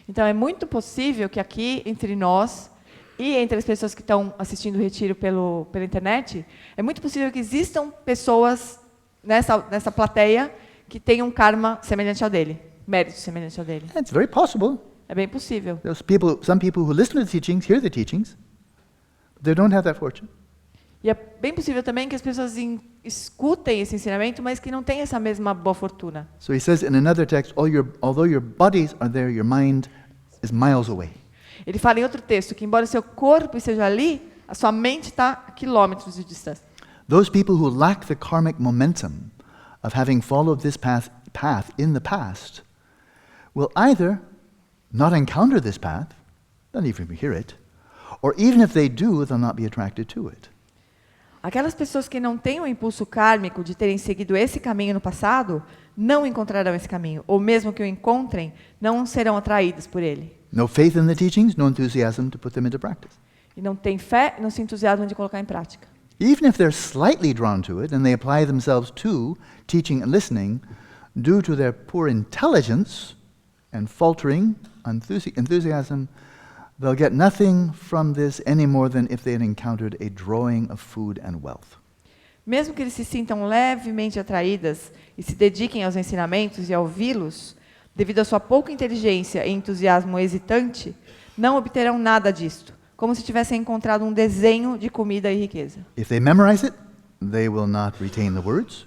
Então é muito possível que aqui entre nós e entre as pessoas que estão assistindo o retiro pela internet, é muito possível que existam pessoas nessa plateia que tenham um karma semelhante ao dele, mérito semelhante ao dele. It's very possible. É bem possível. There's some people who listen to the teachings, hear the teachings, but they don't have that fortune. E é bem possível também que as pessoas escutem esse ensinamento, mas que não tenham essa mesma boa fortuna. So he says in another text, although your bodies are there, your mind is miles away. Ele fala em outro texto que embora o seu corpo esteja ali, a sua mente está a quilômetros de distância. Those people who lack the karmic momentum of having followed this path in the past will either not encounter this path, not even hear it, or even if they do, they'll not be attracted to it. Aquelas pessoas que não têm o impulso kármico de terem seguido esse caminho no passado, não encontrarão esse caminho, ou mesmo que o encontrem, não serão atraídas por ele. No faith in the teachings, no enthusiasm to put them into practice. E não tem fé, não se entusiasmam de colocar em prática. Even if they're slightly drawn to it and they apply themselves to teaching and listening, due to their poor intelligence and faltering enthusiasm, they'll get nothing from this any more than if they had encountered a drawing of food and wealth. Mesmo que eles se sintam levemente atraídas e se dediquem aos ensinamentos e a ouvi-los, devido à sua pouca inteligência e entusiasmo hesitante, não obterão nada disto, como se tivessem encontrado um desenho de comida e riqueza. If they memorize it, they will not retain the words.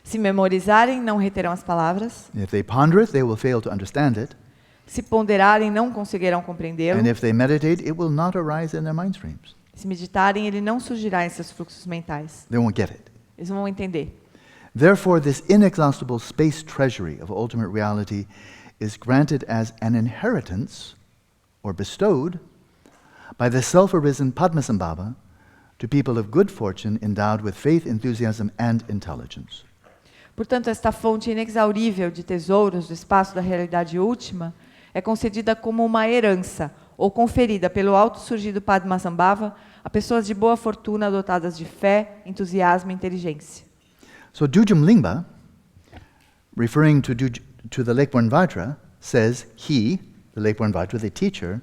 Se memorizarem, não reterão as palavras. If they ponder it, they will fail to understand it. Se ponderarem, não conseguirão compreendê-lo. And if they meditate, it will not arise in their mind streams. Se meditarem, ele não surgirá em seus fluxos mentais. They won't get it. Eles vão entender. Therefore, this inexhaustible space treasury of ultimate reality is granted as an inheritance, or bestowed, by the self-arisen Padmasambhava to people of good fortune endowed with faith, enthusiasm, and intelligence. Portanto, esta fonte inexaurível de tesouros do espaço da realidade última é concedida como uma herança, ou conferida pelo auto-surgido Padmasambhava a pessoas de boa fortuna dotadas de fé, entusiasmo e inteligência. So Dudjom Lingpa, referring to the lake-born Vajra, says he, the lake-born Vajra, the teacher,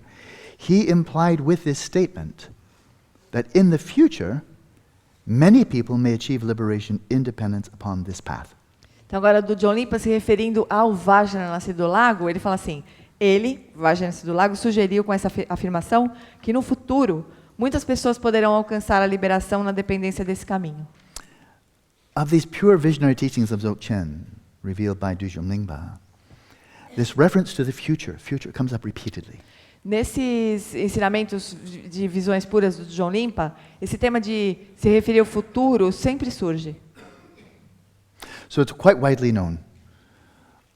he implied with this statement that in the future, many people may achieve liberation independence upon this path. Então agora Dudjom Lingpa, se referindo ao Vajra nascido do lago, ele fala assim, ele, Vajra nascido do lago, sugeriu com essa afirmação que no futuro, muitas pessoas poderão alcançar a liberação na dependência desse caminho. Of these pure visionary teachings of Dzogchen, revealed by Dudjom Lingpa, this reference to the future comes up repeatedly. Nesses ensinamentos de visões puras do Dudjom Lingpa, esse tema de se referir ao futuro sempre surge. So it's quite widely known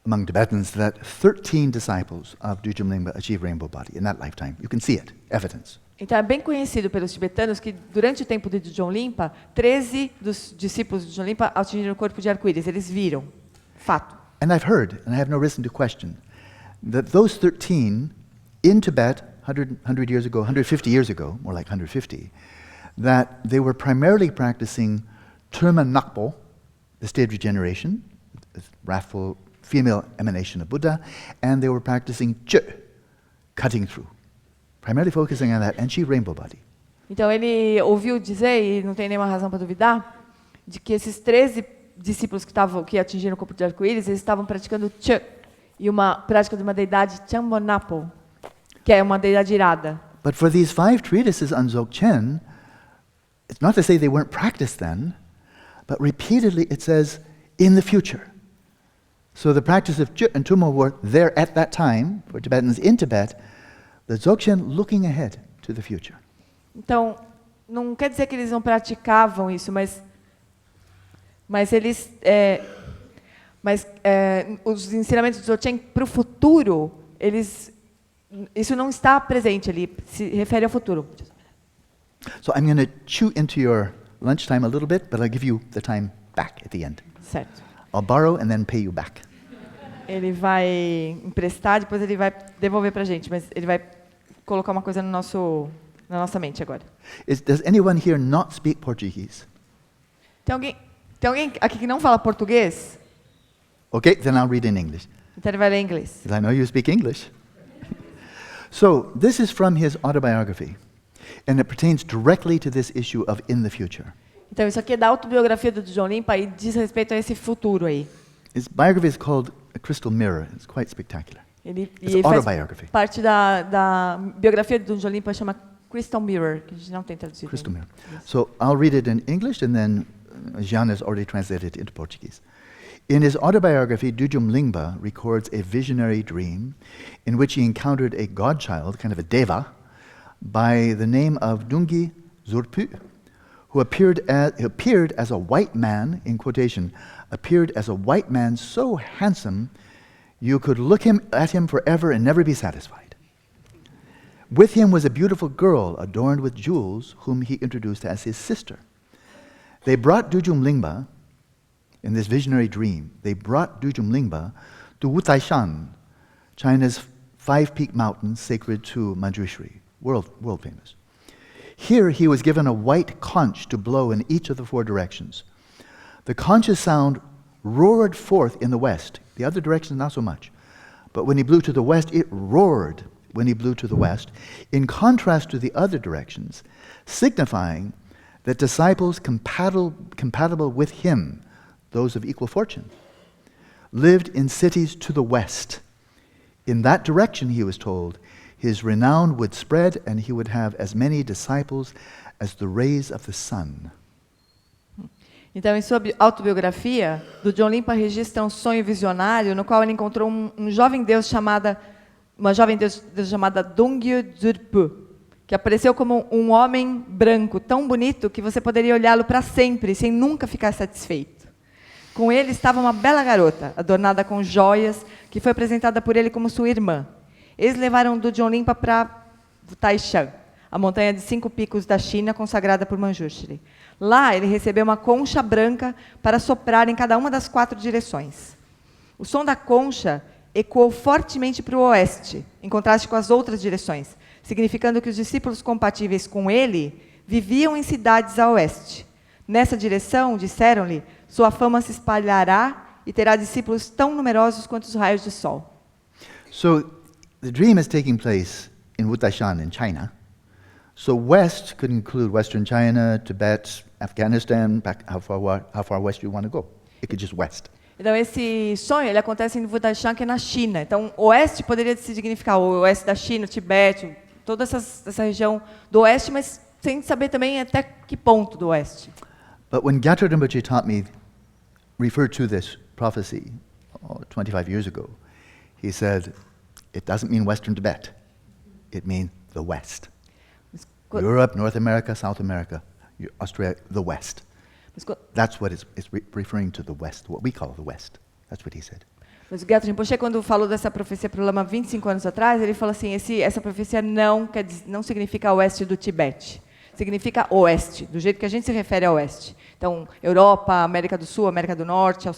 among Tibetans that 13 disciples of Dudjom Lingpa achieved rainbow body in that lifetime. You can see it, evidence. Então é bem conhecido pelos tibetanos que durante o tempo de Dudjom Lingpa, 13 dos discípulos de Dudjom Lingpa atingiram o corpo de arco-íris. Eles viram. Fato. And I've heard, and I have no reason to question, that those 13 in Tibet 100 years ago, 150 years ago, more like 150, that they were primarily practicing Turma Nakpo, the state of regeneration, the wrathful female emanation of Buddha, and they were practicing Ch, cutting through. Primarily focusing on that, and she rainbow body. Então ele ouviu dizer, e não tem nenhuma razão para duvidar, de que esses 13 discípulos que atingiram o corpo de arco-íris, eles estavam praticando Ch, e uma prática de uma deidade Chambonapo, que é uma deidade irada. But for these 5 treatises on Dzogchen, it's not to say they weren't practiced then, but repeatedly it says, in the future. So the practice of Ch and Tummo were there at that time, for Tibetans in Tibet, the Dzogchen looking ahead to the future. Então, não quer dizer que eles não praticavam isso, mas eles, os ensinamentos do Dzogchen para o futuro, isso não está presente ali, se refere ao futuro. So I'm going to chew into your lunchtime a little bit, but I'll give you the time back at the end. Certo. I'll borrow and then pay you back. Ele vai emprestar, depois ele vai devolver para a gente, mas ele vai colocar uma coisa na nossa mente agora. Does anyone here not speak Portuguese? Tem alguém aqui que não fala português? Okay, then I'll read in English. Então ele vai ler em inglês. Because I know you speak English. So, this is from his autobiography, and it pertains directly to this issue of in the future. Então isso aqui é da autobiografia do Dudjom Lingpa e diz respeito a esse futuro aí. His biography is called A Crystal Mirror. It's quite spectacular. Ele It's faz autobiography. parte da biografia do Dudjom Lingpa, chama Crystal Mirror, que a gente não tem traduzido. Crystal ainda. Mirror. So I'll read it in English, and then Jean has already translated it into Portuguese. In his autobiography, Dudjom Lingpa records a visionary dream in which he encountered a godchild, kind of a deva, by the name of Dungi Zurpu, who appeared as a white man, in quotation, appeared as a white man so handsome you could look at him forever and never be satisfied. With him was a beautiful girl adorned with jewels, whom he introduced as his sister. They brought Dudjom Lingpa, in this visionary dream, they brought Dudjom Lingpa to Wutaishan, China's 5-peak mountain sacred to Manjushri, world famous. Here he was given a white conch to blow in each of the 4 directions. The conch's sound roared forth in the west. The other directions, not so much. But when he blew to the west, it roared when he blew to the west, in contrast to the other directions, signifying that disciples compatible with him, those of equal fortune, lived in cities to the west. In that direction, he was told, His renown would spread, and he would have as many disciples as the rays of the sun. Então, em sua autobiografia, Dudjom Lingpa registra um sonho visionário no qual ele encontrou uma jovem deus chamada Dungyu Dzurpu, que apareceu como um homem branco tão bonito que você poderia olhá-lo para sempre, sem nunca ficar satisfeito. Com ele estava uma bela garota, adornada com joias, que foi apresentada por ele como sua irmã. Eles levaram Dudjom Lingpa para Taishan, a montanha de 5 picos da China, consagrada por Manjushri. Lá, ele recebeu uma concha branca para soprar em cada uma das 4 direções. O som da concha ecoou fortemente para o oeste, em contraste com as outras direções, significando que os discípulos compatíveis com ele viviam em cidades a oeste. Nessa direção, disseram-lhe, sua fama se espalhará e terá discípulos tão numerosos quanto os raios de sol. So, the dream is taking place in Wutashan in China. So west could include Western China, Tibet, Afghanistan, back how far west you want to go. It could just west. Então, esse sonho ele acontece em Wutashan, que é na China. Então, oeste poderia significar o oeste da China, o Tibete, toda essa região do oeste, mas sem saber também até que ponto do oeste. But when Gyatso Rinpoche referred to this prophecy 25 years ago, he said, it doesn't mean Western Tibet. It means the West. Europe, North America, South America, Australia, the West. That's what it's referring to, the West, what we call the West. That's what he said. Mas o Gyatso Rinpoche, quando falou dessa profecia para o Lama 25 anos atrás, ele falou assim, essa profecia não significa oeste do Tibete. Significa oeste, do jeito que a gente se refere a oeste. Então, Europa, América do Sul, América do Norte,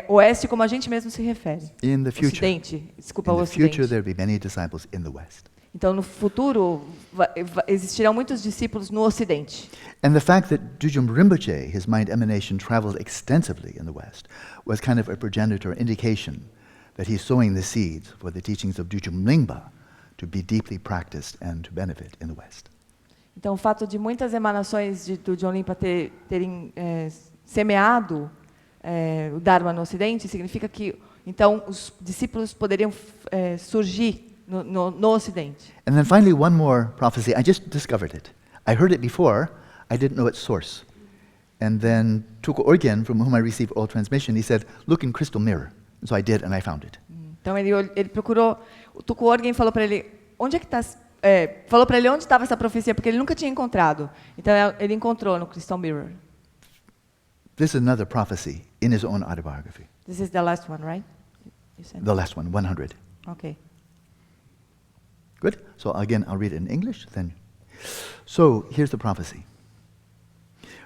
oeste como a gente mesmo se refere. In the future, Ocidente, desculpa, in the Ocidente. future there will be many disciples in the West. Então, no futuro, existirão muitos discípulos no Ocidente. And the fact that Dudjom Rinpoche, his mind emanation, traveled extensively in the West was kind of a progenitor indication that he's sowing the seeds for the teachings of Dudjom Lingpa to be deeply practiced and to benefit in the West. Então, o fato de muitas emanações de Dudjom Lingpa terem semeado o Dharma no Ocidente significa que, então, os discípulos poderiam surgir no Ocidente. And then finally, one more prophecy. I just discovered it. I heard it before. I didn't know its source. And then Tuko Orgen, from whom I received all transmission, he said, look in crystal mirror. And so I did, and I found it. Então ele procurou. O Tuko Orgen falou para ele, onde é que está? Falou para ele onde estava essa profecia, porque ele nunca tinha encontrado. Então ele encontrou no crystal mirror. This is another prophecy in his own autobiography. This is the last one, right? You said. The last one, 100. Okay. Good. So again, I'll read it in English. Then, so here's the prophecy.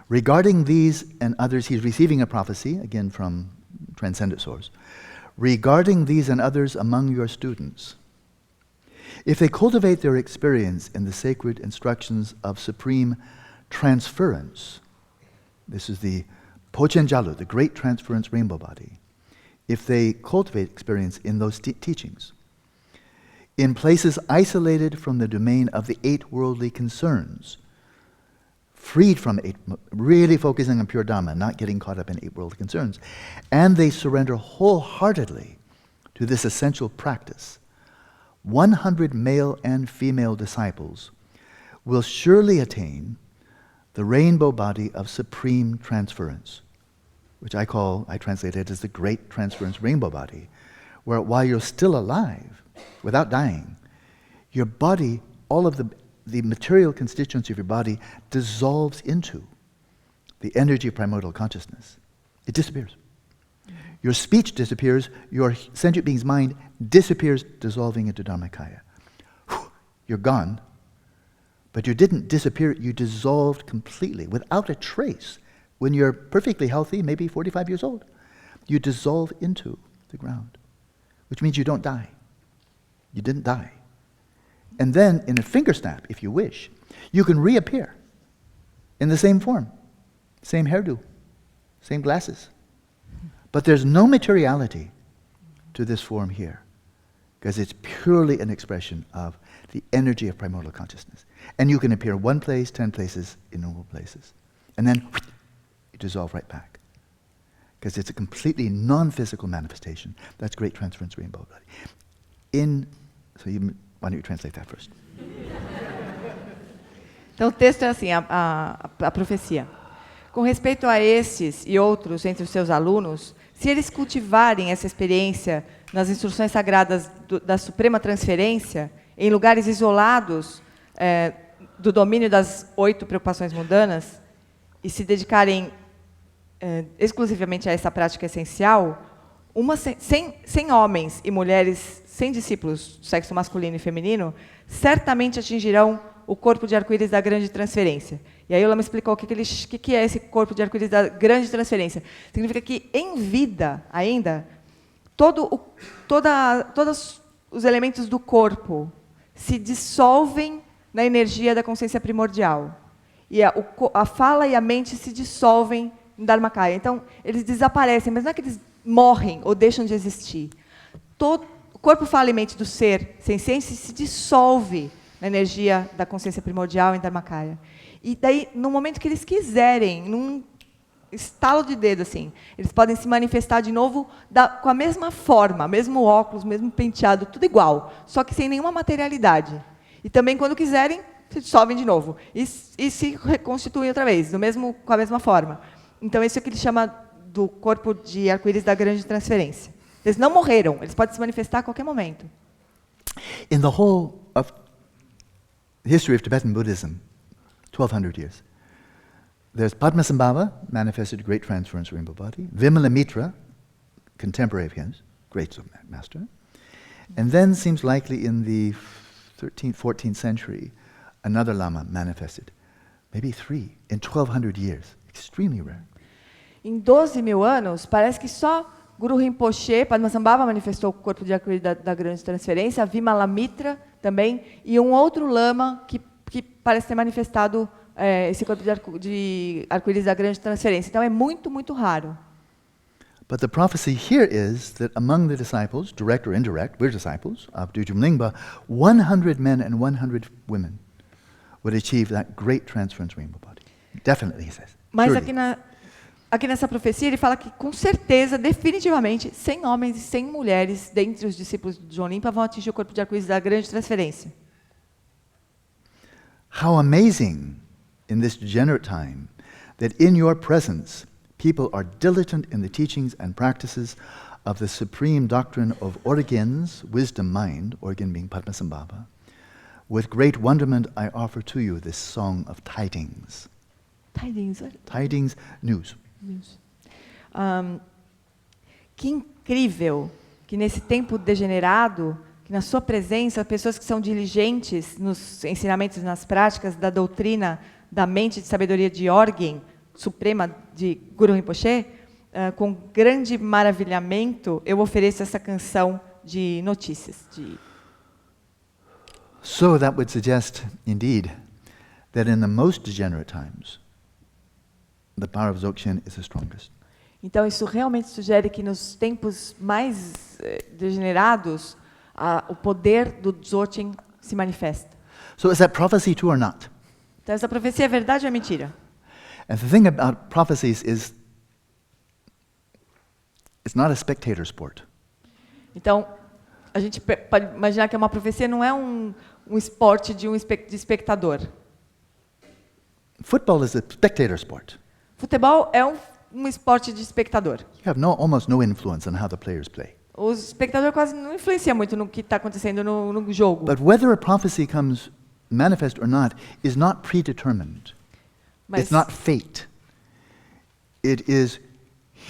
Regarding these and others, he's receiving a prophecy again from transcendent source. Regarding these and others among your students, if they cultivate their experience in the sacred instructions of supreme transference, this is the Pochen Jalu, the great transference rainbow body. If they cultivate experience in those teachings, in places isolated from the domain of the 8 worldly concerns, freed from 8, really focusing on pure Dhamma, not getting caught up in 8 worldly concerns, and they surrender wholeheartedly to this essential practice, 100 male and female disciples will surely attain the rainbow body of supreme transference, which I translate it as the great transference rainbow body, where while you're still alive, without dying, your body, all of the material constituents of your body dissolves into the energy of primordial consciousness. It disappears. Your speech disappears, your sentient being's mind disappears, dissolving into Dharmakaya. You're gone, but you didn't disappear, you dissolved completely, without a trace. When you're perfectly healthy, maybe 45 years old, you dissolve into the ground, which means you don't die. You didn't die. And then, in a finger snap, if you wish, you can reappear in the same form, same hairdo, same glasses. But there's no materiality to this form here, because it's purely an expression of the energy of primordial consciousness. And you can appear one place, 10 places, innumerable places. And then you dissolve right back, because it's a completely non-physical manifestation. That's great transference rainbow body. So Why don't you translate that first? Então, o texto é assim, a profecia. Com respeito a estes e outros entre os seus alunos, se eles cultivarem essa experiência nas instruções sagradas da Suprema Transferência, em lugares isolados do domínio das 8 preocupações mundanas, e se dedicarem exclusivamente a essa prática essencial, 100 homens e mulheres sem discípulos, sexo masculino e feminino, certamente atingirão o corpo de arco-íris da grande transferência. E aí o Lama explicou o que é esse corpo de arco-íris da grande transferência. Significa que, em vida ainda, todos os elementos do corpo se dissolvem na energia da consciência primordial. E a fala e a mente se dissolvem no Dharmakaya. Então, eles desaparecem, mas não é que eles morrem ou deixam de existir. O corpo, fala e mente do ser senciente se dissolve na energia da consciência primordial em Dharmakaya. E daí, no momento que eles quiserem, num estalo de dedo, assim, eles podem se manifestar de novo com a mesma forma, mesmo óculos, mesmo penteado, tudo igual, só que sem nenhuma materialidade. E também, quando quiserem, se dissolvem de novo. E se reconstituem outra vez, com a mesma forma. Então, isso é o que ele chama do corpo de arco-íris da grande transferência. Eles não morreram, eles podem se manifestar a qualquer momento. In the whole of history of Tibetan Buddhism, 1200 years, there's Padmasambhava, manifested great transference of rainbow body, Vimalamitra, contemporary of his, great master, and then seems likely in the 13th, 14th century, another Lama manifested, maybe 3 in 1200 years, extremely rare. Em 12.000 anos, parece que só Guru Rinpoche, Padmasambhava manifestou o corpo de arco-íris da grande transferência, Vimalamitra também, e um outro lama que parece ter manifestado esse corpo de arco-íris da grande transferência. Então é muito, muito raro. But the prophecy here is that among the disciples, direct or indirect, we're disciples of Dudjom Lingpa, 100 men and 100 women would achieve that great transference rainbow body. Definitely, he says. Mas Surely. aqui nessa profecia ele fala que, com certeza, definitivamente, 100 homens e 100 mulheres, dentre os discípulos de Dudjom Lingpa, vão atingir o corpo de arco-íris da grande transferência. How amazing in this degenerate time that in your presence people are diligent in the teachings and practices of the supreme doctrine of organs, wisdom, mind, organ being Padmasambhava. With great wonderment I offer to you this song of tidings. Tidings, news. Que incrível que nesse tempo degenerado, que na sua presença, pessoas que são diligentes nos ensinamentos e nas práticas da doutrina da mente de sabedoria de Orgen, suprema de Guru Rinpoche, com grande maravilhamento, eu ofereço essa canção de notícias. So that would suggest, indeed, that in the most degenerate times, the power of Dzogchen is the strongest. Então, isso realmente sugere que nos tempos mais degenerados, o poder do Dzogchen se manifesta. So is that prophecy true or not? Então, essa profecia é verdade ou é mentira? And the thing about prophecies is it's not a spectator sport. Então, a gente pode imaginar que uma profecia não é um esporte de espectador. Football is a spectator sport. Futebol é um esporte de espectador. You have almost no influence on how the players play. O espectador quase não influencia muito no que está acontecendo no jogo. But whether a prophecy comes manifest or not is not predetermined. It's not fate. It is,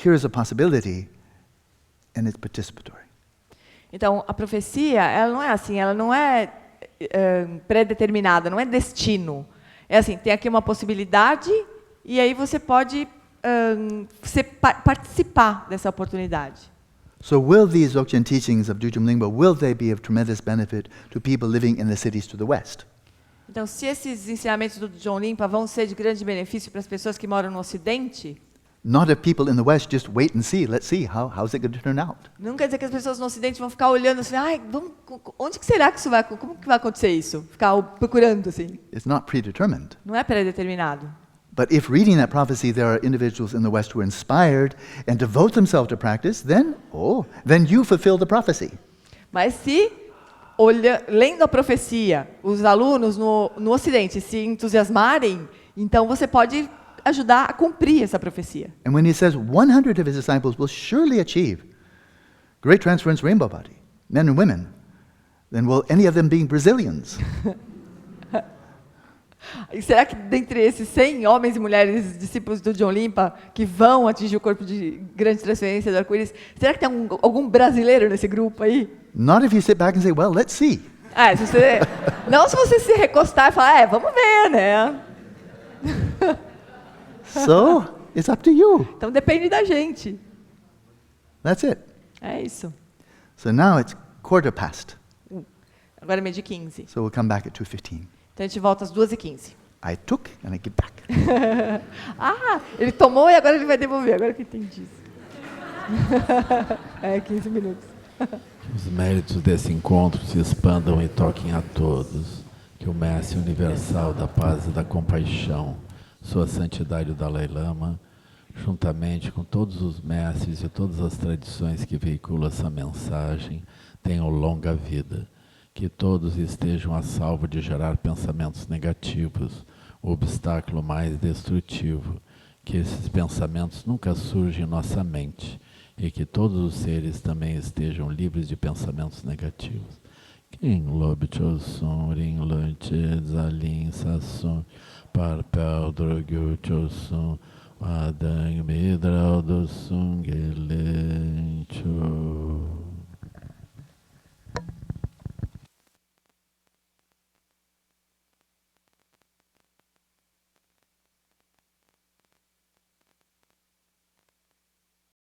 here's a possibility, and it's participatory. Então, a profecia, ela não é assim, ela não é pré-determinada, não é destino. É assim, tem aqui uma possibilidade e aí você pode participar dessa oportunidade. So will these Dzogchen teachings of Dudjom Lingpa, will they be of tremendous benefit to people living in the cities to the west? Então, se esses ensinamentos do Dudjom Lingpa vão ser de grande benefício para as pessoas que moram no Ocidente, not if people in the west just wait and see, let's see, how's it going to turn out? Não quer dizer que as pessoas no Ocidente vão ficar olhando assim, onde que será que isso vai, como que vai acontecer isso? Ficar procurando assim. It's not predetermined. Não é pré-determinado. But if reading that prophecy there are individuals in the west who are inspired and devote themselves to practice, then you fulfill the prophecy. Mas se lendo a profecia, os alunos no Ocidente se entusiasmarem, então você pode ajudar a cumprir essa profecia. And when he says 100 of his disciples will surely achieve great transference rainbow body, men and women, then will any of them be Brazilians? E será que dentre esses 100 homens e mulheres discípulos do Dudjom Lingpa que vão atingir o corpo de grande transferência do arco-íris, será que tem algum brasileiro nesse grupo aí? Not if you sit back and say, well, let's see. Não se você se recostar e falar, vamos ver, né? So, it's up to you. Então depende da gente. That's it. É isso. So now it's 15:15. Agora é 12:15. So we'll come back at 2:15. Então a gente volta às 2:15. I took and I give back. Ele tomou e agora ele vai devolver. Agora que eu entendi isso. 15 minutos. Que os méritos desse encontro se expandam e toquem a todos. Que o Mestre Universal da Paz e da Compaixão, Sua Santidade o Dalai Lama, juntamente com todos os mestres e todas as tradições que veiculam essa mensagem, tenham longa vida. Que todos estejam a salvo de gerar pensamentos negativos, o obstáculo mais destrutivo. Que esses pensamentos nunca surjam em nossa mente e que todos os seres também estejam livres de pensamentos negativos. Quem lobe chosun, ring lunche, zalin, sassun, parpel, drogyo chosun, adang, midral, dosun, gelencho.